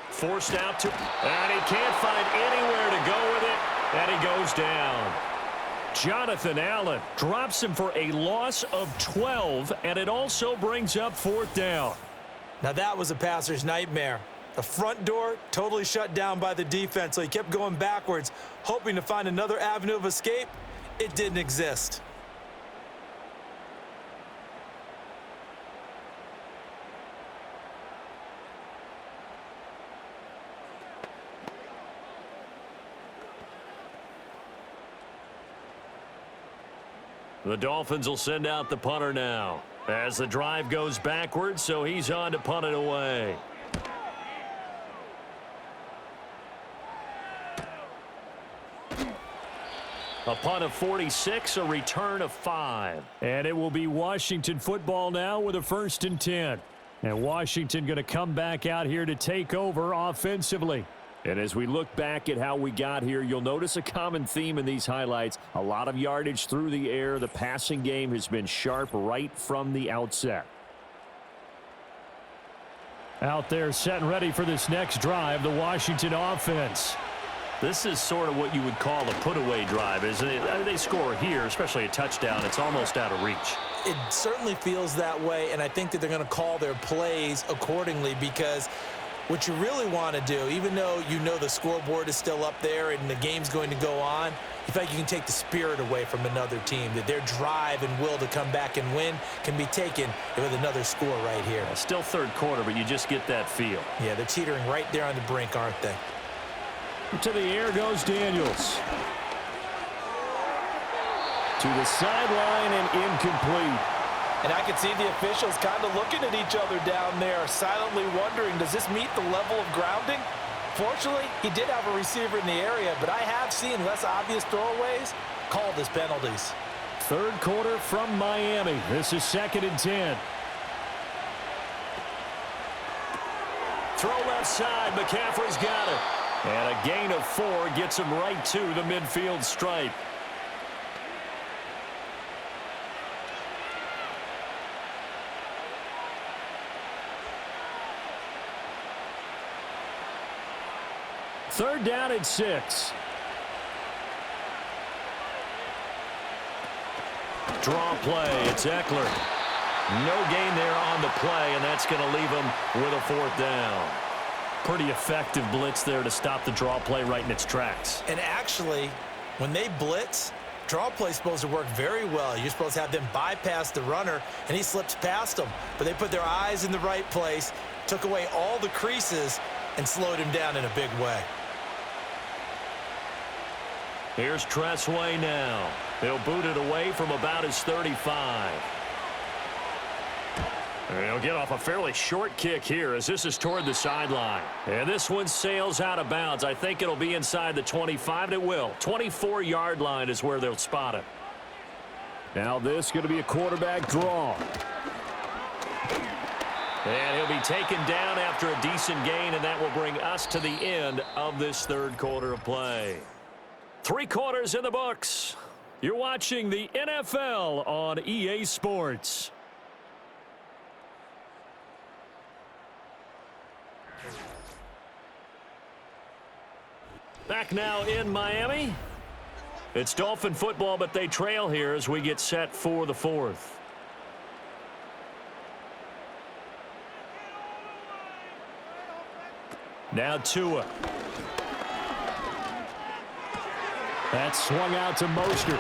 Forced out to, and he can't find anywhere to go with it, and he goes down. Jonathan Allen drops him for a loss of 12, and it also brings up 4th down. Now that was a passer's nightmare. The front door totally shut down by the defense, so he kept going backwards, hoping to find another avenue of escape. It didn't exist. The Dolphins will send out the punter now as the drive goes backwards, so he's on to punt it away. A punt of 46, a return of 5. And it will be Washington football now with a 1st and 10. And Washington going to come back out here to take over offensively. And as we look back at how we got here, you'll notice a common theme in these highlights. A lot of yardage through the air. The passing game has been sharp right from the outset. Out there set and ready for this next drive, the Washington offense. This is sort of what you would call a put-away drive, isn't it? They score here, especially a touchdown. It's almost out of reach. It certainly feels that way, and I think that they're going to call their plays accordingly because what you really want to do, even though you know the scoreboard is still up there and the game's going to go on, you feel like you can take the spirit away from another team, that their drive and will to come back and win can be taken with another score right here. Still 3rd quarter, but you just get that feel. Yeah, they're teetering right there on the brink, aren't they? To the air goes Daniels. To the sideline and incomplete. And I can see the officials kind of looking at each other down there, silently wondering, does this meet the level of grounding? Fortunately, he did have a receiver in the area, but I have seen less obvious throwaways called as penalties. 3rd quarter from Miami. This is 2nd and 10. Throw left side. McCaffrey's got it. And a gain of 4 gets him right to the midfield stripe. Third down at 6. Draw play. It's Eckler. No gain there on the play, and that's going to leave him with a 4th down. Pretty effective blitz there to stop the draw play right in its tracks. And actually, when they blitz, draw play is supposed to work very well. You're supposed to have them bypass the runner, and he slips past them. But they put their eyes in the right place, took away all the creases, and slowed him down in a big way. Here's Tressway now. He'll boot it away from about his 35. And he'll get off a fairly short kick here as this is toward the sideline. And this one sails out of bounds. I think it'll be inside the 25, and it will. 24-yard line is where they'll spot it. Now this is going to be a quarterback draw. And he'll be taken down after a decent gain, and that will bring us to the end of this 3rd quarter of play. 3 quarters in the books. You're watching the NFL on EA Sports. Back now in Miami. It's Dolphin football, but they trail here as we get set for the 4th. Now Tua. That's swung out to Mostert.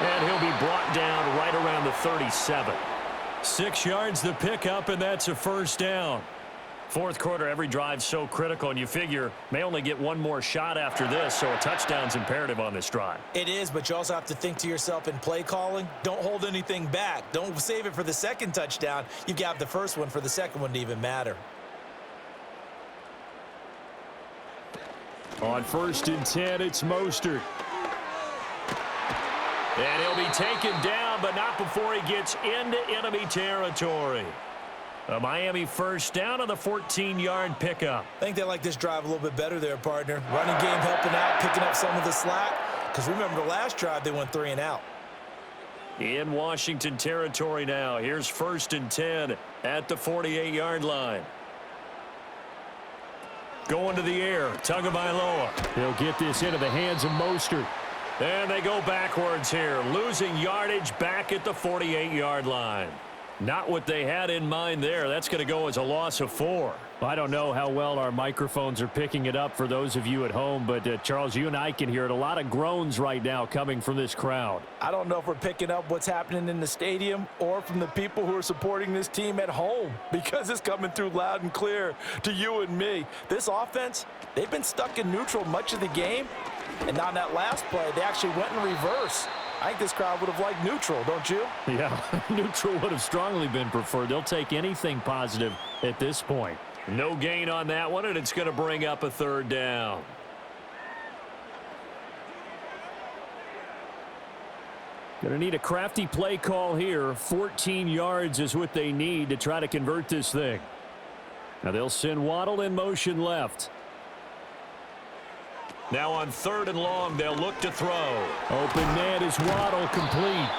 And he'll be brought down right around the 37. 6 yards the pickup, and that's a first down. Fourth quarter, every drive's so critical, and you figure may only get one more shot after this, so a touchdown's imperative on this drive. It is, but you also have to think to yourself in play calling, don't hold anything back. Don't save it for the second touchdown. You've got the first one for the second one to even matter. On 1st and 10, it's Mostert. And he'll be taken down, but not before he gets into enemy territory. A Miami first down on the 14-yard pickup. I think they like this drive a little bit better there, partner. Running game helping out, picking up some of the slack. Because remember the last drive, they went 3 and out. In Washington territory now. Here's 1st and 10 at the 48-yard line. Going to the air. Tagovailoa. He'll get this into the hands of Mostert. And they go backwards here. Losing yardage back at the 48-yard line. Not what they had in mind there. That's going to go as a loss of 4. I don't know how well our microphones are picking it up for those of you at home, but Charles, you and I can hear it. A lot of groans right now coming from this crowd. I don't know if we're picking up what's happening in the stadium or from the people who are supporting this team at home, because it's coming through loud and clear to you and me. This offense, they've been stuck in neutral much of the game, and on that last play, they actually went in reverse. I think this crowd would have liked neutral, don't you? Yeah, neutral would have strongly been preferred. They'll take anything positive at this point. No gain on that one, and it's going to bring up a 3rd down. Going to need a crafty play call here. 14 yards is what they need to try to convert this thing. Now they'll send Waddle in motion left. Now on 3rd and long, they'll look to throw. Open man is Waddle, complete.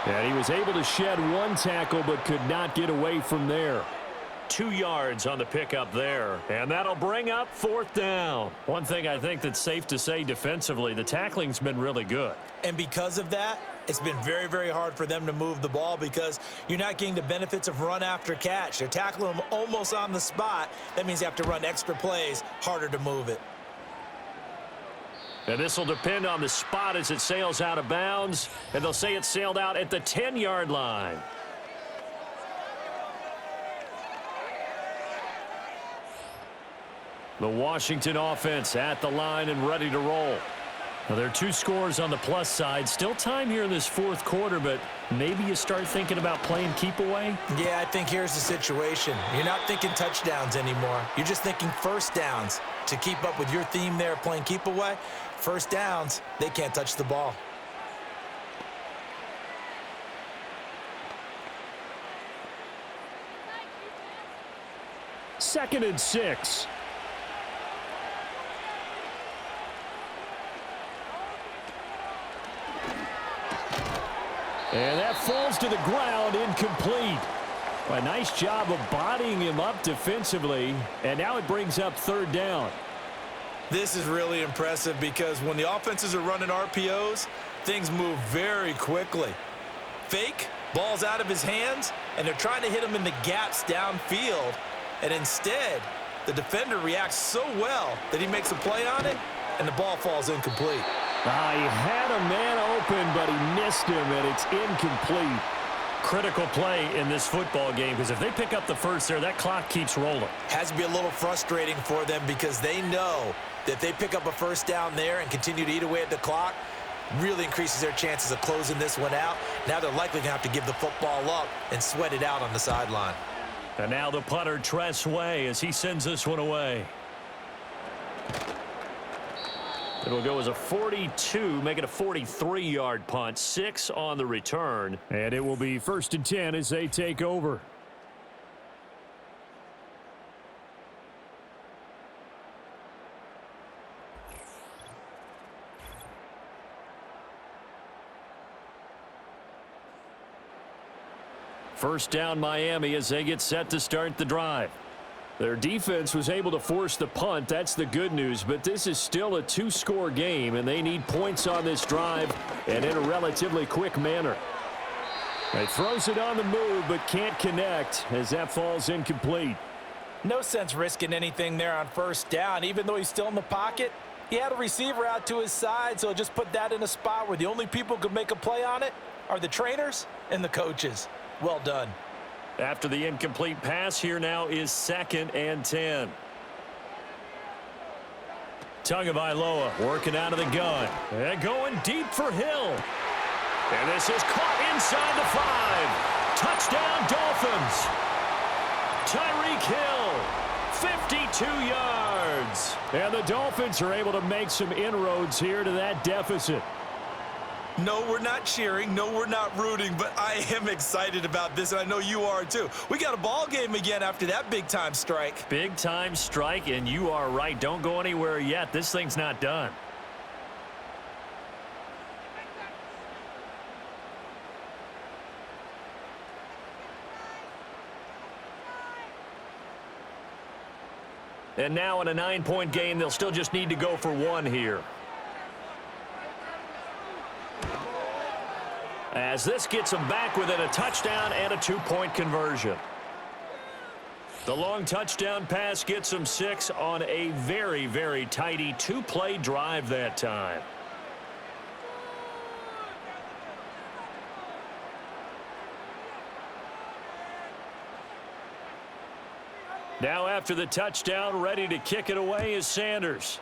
And he was able to shed 1 tackle but could not get away from there. 2 yards on the pickup there. And that'll bring up 4th down. One thing I think that's safe to say defensively, the tackling's been really good. And because of that, it's been very, very hard for them to move the ball because you're not getting the benefits of run after catch. They're tackling them almost on the spot. That means you have to run extra plays, harder to move it. And this will depend on the spot as it sails out of bounds. And they'll say it sailed out at the 10-yard line. The Washington offense at the line and ready to roll. Now, there are 2 scores on the plus side. Still time here in this 4th quarter, but maybe you start thinking about playing keep away? Yeah, I think here's the situation. You're not thinking touchdowns anymore. You're just thinking first downs. To keep up with your theme there, playing keep away, first downs, they can't touch the ball. Second and 6. And that falls to the ground, incomplete. A nice job of bodying him up defensively, and now it brings up 3rd down. This is really impressive because when the offenses are running RPOs, things move very quickly. Fake, ball's out of his hands, and they're trying to hit him in the gaps downfield. And instead, the defender reacts so well that he makes a play on it, and the ball falls incomplete. He had a man open, but he missed him, and it's incomplete. Critical play in this football game, because if they pick up the first there, that clock keeps rolling. Has to be a little frustrating for them because they know that if they pick up a first down there and continue to eat away at the clock, really increases their chances of closing this one out. Now they're likely going to have to give the football up and sweat it out on the sideline. And now the punter, Tress Way, as he sends this one away. It'll go as a 42, make it a 43-yard punt, 6 on the return. And it will be 1st and 10 as they take over. First down Miami as they get set to start the drive. Their defense was able to force the punt. That's the good news, but this is still a 2-score game, and they need points on this drive and in a relatively quick manner. He throws it on the move, but can't connect as that falls incomplete. No sense risking anything there on first down. Even though he's still in the pocket, he had a receiver out to his side, so just put that in a spot where the only people who could make a play on it are the trainers and the coaches. Well done. After the incomplete pass, here now is 2nd and 10. Tagovailoa working out of the gun. And going deep for Hill. And this is caught inside the 5. Touchdown, Dolphins. Tyreek Hill, 52 yards. And the Dolphins are able to make some inroads here to that deficit. No, we're not cheering. No, we're not rooting, but I am excited about this, and I know you are too. We got a ball game again after that big-time strike. Big-time strike, and you are right. Don't go anywhere yet. This thing's not done. And now in a 9-point game, they'll still just need to go for 1 here. As this gets them back within a touchdown and a 2-point conversion. The long touchdown pass gets them 6 on a very, very tidy 2-play drive that time. Now after the touchdown, ready to kick it away is Sanders.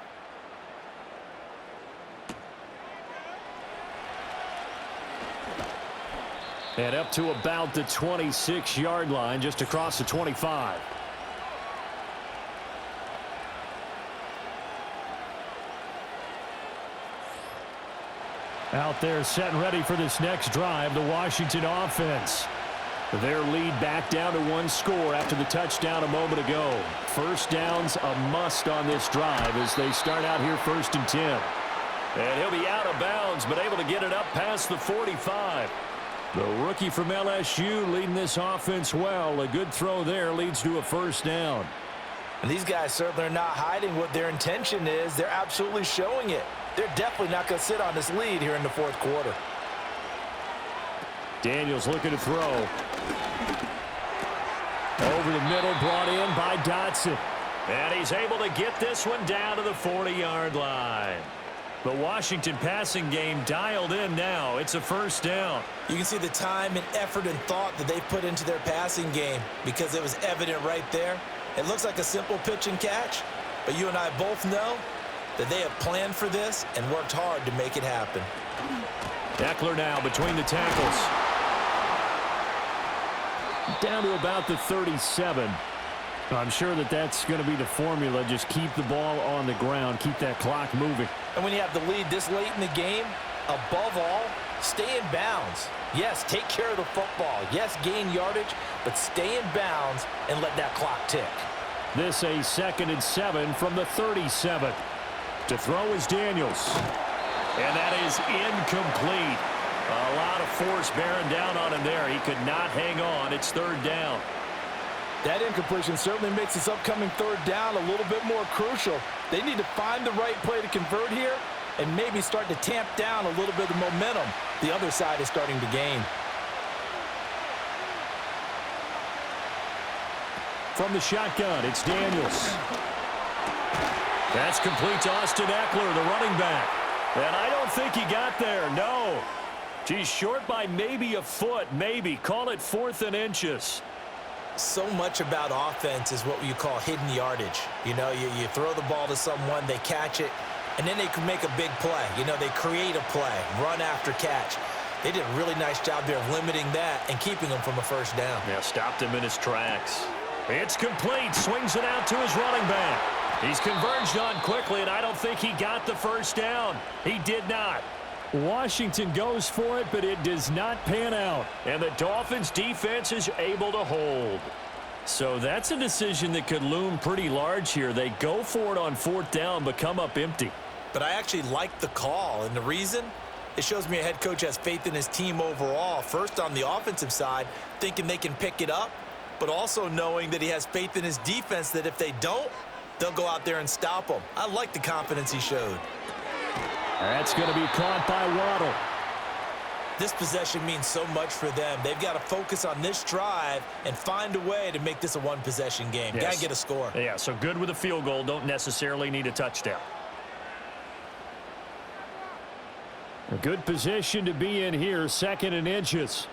And up to about the 26-yard line, just across the 25. Out there set and ready for this next drive, the Washington offense. Their lead back down to 1 score after the touchdown a moment ago. First down's a must on this drive as they start out here 1st and 10. And he'll be out of bounds, but able to get it up past the 45. The rookie from LSU leading this offense well. A good throw there leads to a first down. And these guys certainly are not hiding what their intention is. They're absolutely showing it. They're definitely not going to sit on this lead here in the 4th quarter. Daniels looking to throw. Over the middle, brought in by Dotson. And he's able to get this one down to the 40-yard line. The Washington passing game dialed in now. It's a first down. You can see the time and effort and thought that they put into their passing game because it was evident right there. It looks like a simple pitch and catch, but you and I both know that they have planned for this and worked hard to make it happen. Eckler now between the tackles. Down to about the 37. I'm sure that that's going to be the formula. Just keep the ball on the ground. Keep that clock moving. And when you have the lead this late in the game, above all, stay in bounds. Yes, take care of the football. Yes, gain yardage, but stay in bounds and let that clock tick. This a 2nd and 7 from the 37. To throw is Daniels. And that is incomplete. A lot of force bearing down on him there. He could not hang on. It's 3rd down. That incompletion certainly makes this upcoming 3rd down a little bit more crucial. They need to find the right play to convert here and maybe start to tamp down a little bit of momentum the other side is starting to gain. From the shotgun, it's Daniels. That's complete to Austin Eckler, the running back. And I don't think he got there, no. He's short by maybe a foot, maybe. Call it 4th and inches. So much about offense is what you call hidden yardage. You know, you throw the ball to someone, they catch it, and then they can make a big play. You know, they create a play, run after catch. They did a really nice job there of limiting that and keeping him from a first down. Yeah, stopped him in his tracks. It's complete. Swings it out to his running back. He's converged on quickly, and I don't think he got the first down. He did not. Washington goes for it, but it does not pan out. And the Dolphins defense is able to hold. So that's a decision that could loom pretty large here. They go for it on 4th down, but come up empty. But I actually like the call, and the reason? It shows me a head coach has faith in his team overall. First on the offensive side, thinking they can pick it up, but also knowing that he has faith in his defense that if they don't, they'll go out there and stop them. I like the confidence he showed. That's going to be caught by Waddle. This possession means so much for them. They've got to focus on this drive and find a way to make this a one-possession game. Yes. Got to get a score. Yeah, so good with a field goal. Don't necessarily need a touchdown. A good position to be in here, 2nd and inches.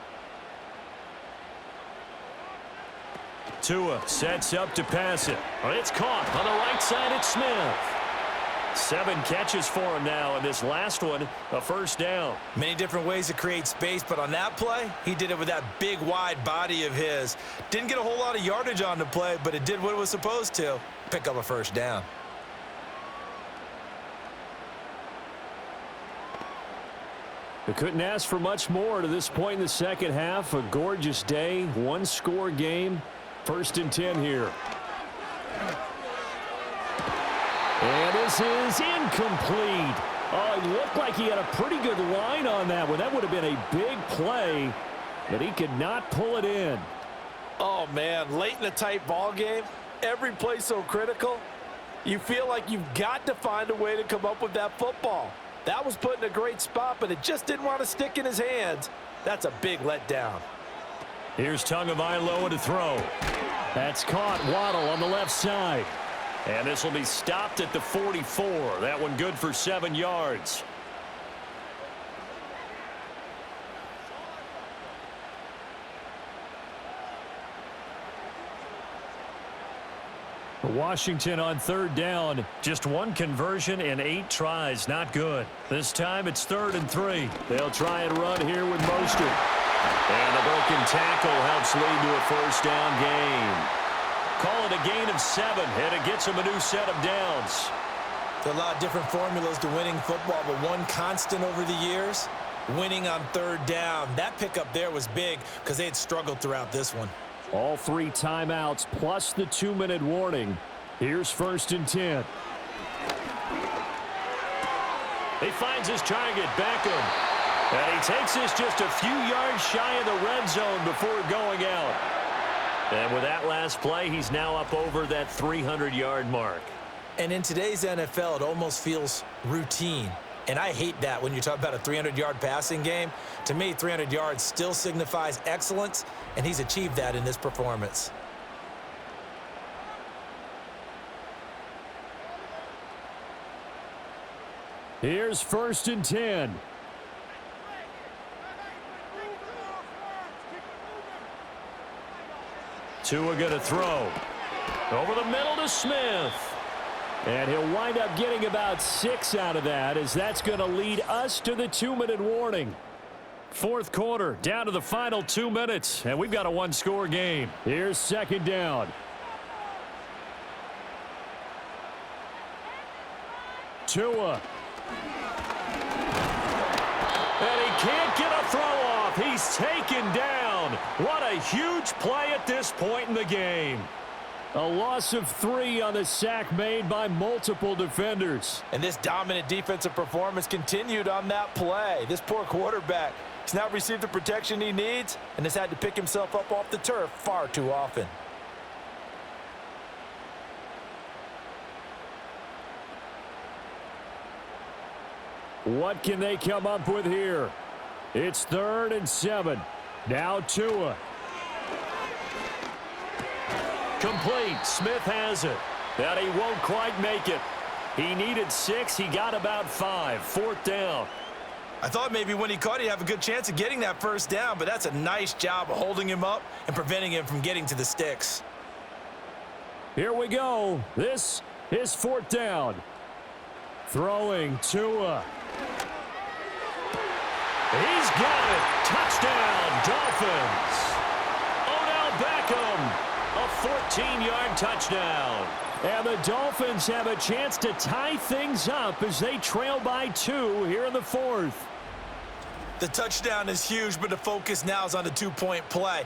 Tua sets up to pass it. It's caught on the right side. It's Smith. 7 catches for him now, and this last one, a first down. Many different ways to create space, but on that play, he did it with that big, wide body of his. Didn't get a whole lot of yardage on the play, but it did what it was supposed to. Pick up a first down. They couldn't ask for much more to this point in the second half. A gorgeous day, 1-score game. 1st and 10 here. And this is incomplete. Oh, it looked like he had a pretty good line on that one. That would have been a big play, but he could not pull it in. Oh, man, late in a tight ball game, every play so critical. You feel like you've got to find a way to come up with that football. That was put in a great spot, but it just didn't want to stick in his hands. That's a big letdown. Here's Tagovailoa to throw. That's caught. Waddle on the left side. And this will be stopped at the 44. That one good for 7 yards. Washington on 3rd down. Just 1 conversion in 8 tries. Not good. This time it's 3rd and 3. They'll try and run here with Mostert. And the broken tackle helps lead to a first down gain. Call it a gain of 7, and it gets them a new set of downs. There are a lot of different formulas to winning football, but one constant over the years, winning on 3rd down. That pickup there was big because they had struggled throughout this one. All 3 timeouts plus the 2-minute warning. Here's 1st and 10. He finds his target, Beckham. And he takes this just a few yards shy of the red zone before going out. And with that last play, he's now up over that 300-yard mark. And in today's NFL, it almost feels routine. And I hate that when you talk about a 300-yard passing game. To me, 300 yards still signifies excellence, and he's achieved that in this performance. Here's 1st and 10. Tua going to throw. Over the middle to Smith. And he'll wind up getting about 6 out of that, as that's going to lead us to the 2-minute warning. 4th quarter, down to the final 2 minutes, and we've got a 1-score game. Here's 2nd down. Tua. And he can't get a throw off. He's taken down. What a huge play at this point in the game. A loss of 3 on the sack made by multiple defenders. And this dominant defensive performance continued on that play. This poor quarterback has not received the protection he needs and has had to pick himself up off the turf far too often. What can they come up with here? It's 3rd and 7. Now Tua. Complete. Smith has it. That he won't quite make it. He needed 6. He got about 5. 4th down. I thought maybe when he caught it, he'd have a good chance of getting that first down, but that's a nice job of holding him up and preventing him from getting to the sticks. Here we go. This is 4th down. Throwing Tua. He's got it. Touchdown, Dolphins. Odell Beckham. A 14-yard touchdown. And the Dolphins have a chance to tie things up as they trail by 2 here in the 4th. The touchdown is huge, but the focus now is on the 2-point play.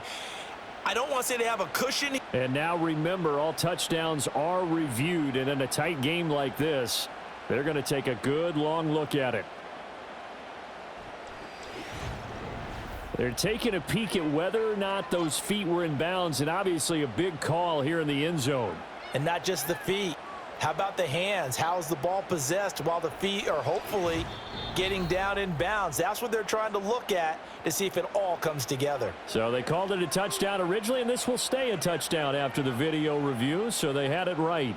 I don't want to say they have a cushion. And now remember, all touchdowns are reviewed, and in a tight game like this, they're going to take a good long look at it. They're taking a peek at whether or not those feet were in bounds, and obviously a big call here in the end zone. And not just the feet. How about the hands? How's the ball possessed while the feet are hopefully getting down in bounds? That's what they're trying to look at to see if it all comes together. So they called it a touchdown originally, and this will stay a touchdown after the video review, so they had it right.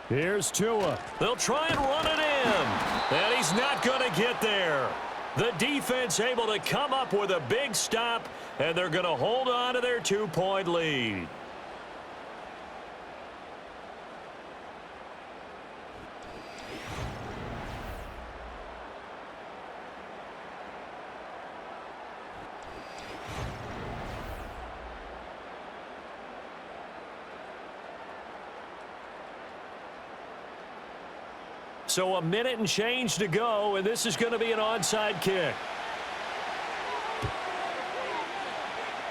Here's Tua. They'll try and run it in, and he's not going to get there. The defense able to come up with a big stop, and they're going to hold on to their 2-point lead. So a minute and change to go, and this is going to be an onside kick.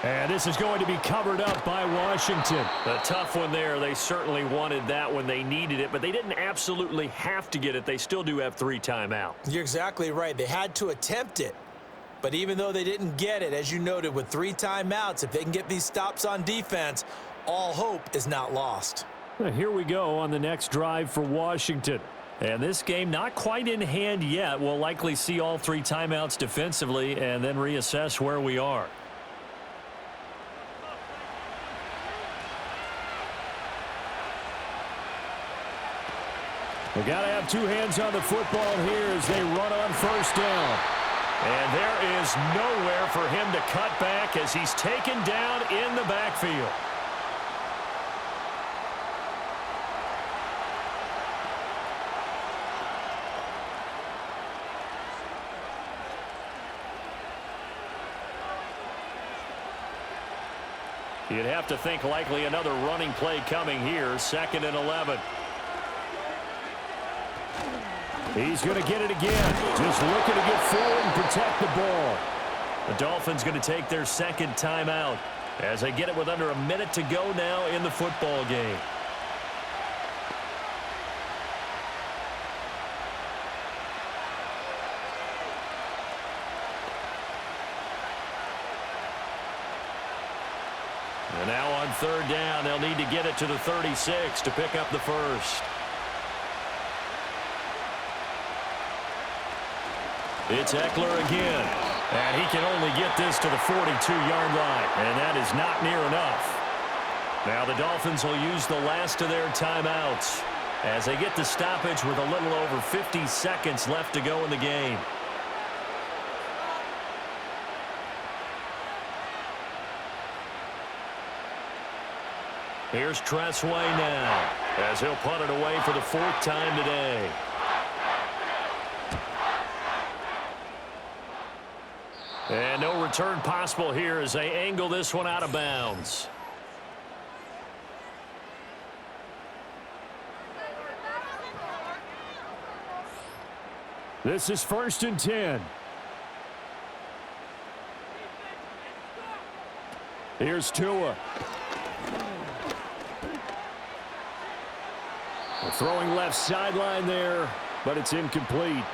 And this is going to be covered up by Washington. A tough one there. They certainly wanted that when they needed it, but they didn't absolutely have to get it. They still do have 3 timeouts. You're exactly right. They had to attempt it. But even though they didn't get it, as you noted, with 3 timeouts, if they can get these stops on defense, all hope is not lost. Here we go on the next drive for Washington. And this game not quite in hand yet. We'll likely see all 3 timeouts defensively and then reassess where we are. They got to have 2 hands on the football here as they run on first down. And there is nowhere for him to cut back as he's taken down in the backfield. You'd have to think likely another running play coming here, 2nd and 11. He's going to get it again. Just looking to get forward and protect the ball. The Dolphins going to take their 2nd timeout as they get it with under a minute to go now in the football game. And now on 3rd down, they'll need to get it to the 36 to pick up the first. It's Eckler again, and he can only get this to the 42-yard line, and that is not near enough. Now the Dolphins will use the last of their timeouts as they get the stoppage with a little over 50 seconds left to go in the game. Here's Tressway now as he'll punt it away for the 4th time today. And no return possible here as they angle this one out of bounds. This is 1st and 10. Here's Tua. Throwing left sideline there, but it's incomplete.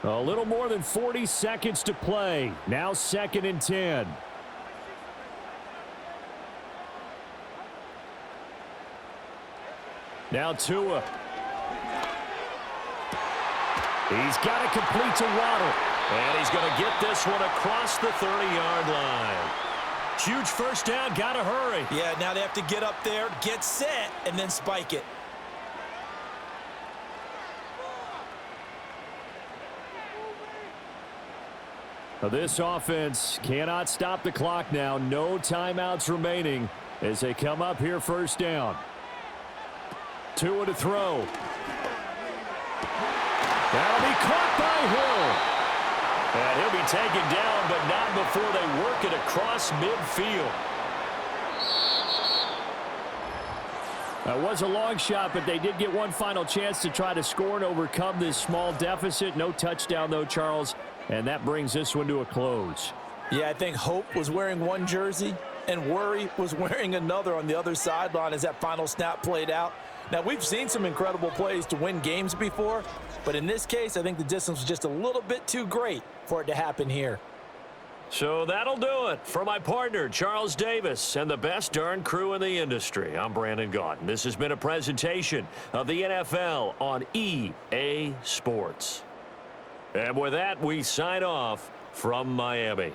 A little more than 40 seconds to play. Now 2nd and 10. Now Tua. He's got to complete to Waddle. And he's going to get this one across the 30-yard line. Huge first down, got to hurry. Yeah, now they have to get up there, get set, and then spike it. This offense cannot stop the clock now. No timeouts remaining as they come up here 1st down. Tua to throw. That'll be caught by Hill. And he'll be taken down, but not before they work it across midfield. That was a long shot, but they did get one final chance to try to score and overcome this small deficit. No touchdown, though, Charles, and that brings this one to a close. Yeah, I think Hope was wearing one jersey and Worry was wearing another on the other sideline as that final snap played out. Now, we've seen some incredible plays to win games before, but in this case, I think the distance was just a little bit too great for it to happen here. So that'll do it. For my partner, Charles Davis, and the best darn crew in the industry, I'm Brandon Gaudin. This has been a presentation of the NFL on EA Sports. And with that, we sign off from Miami.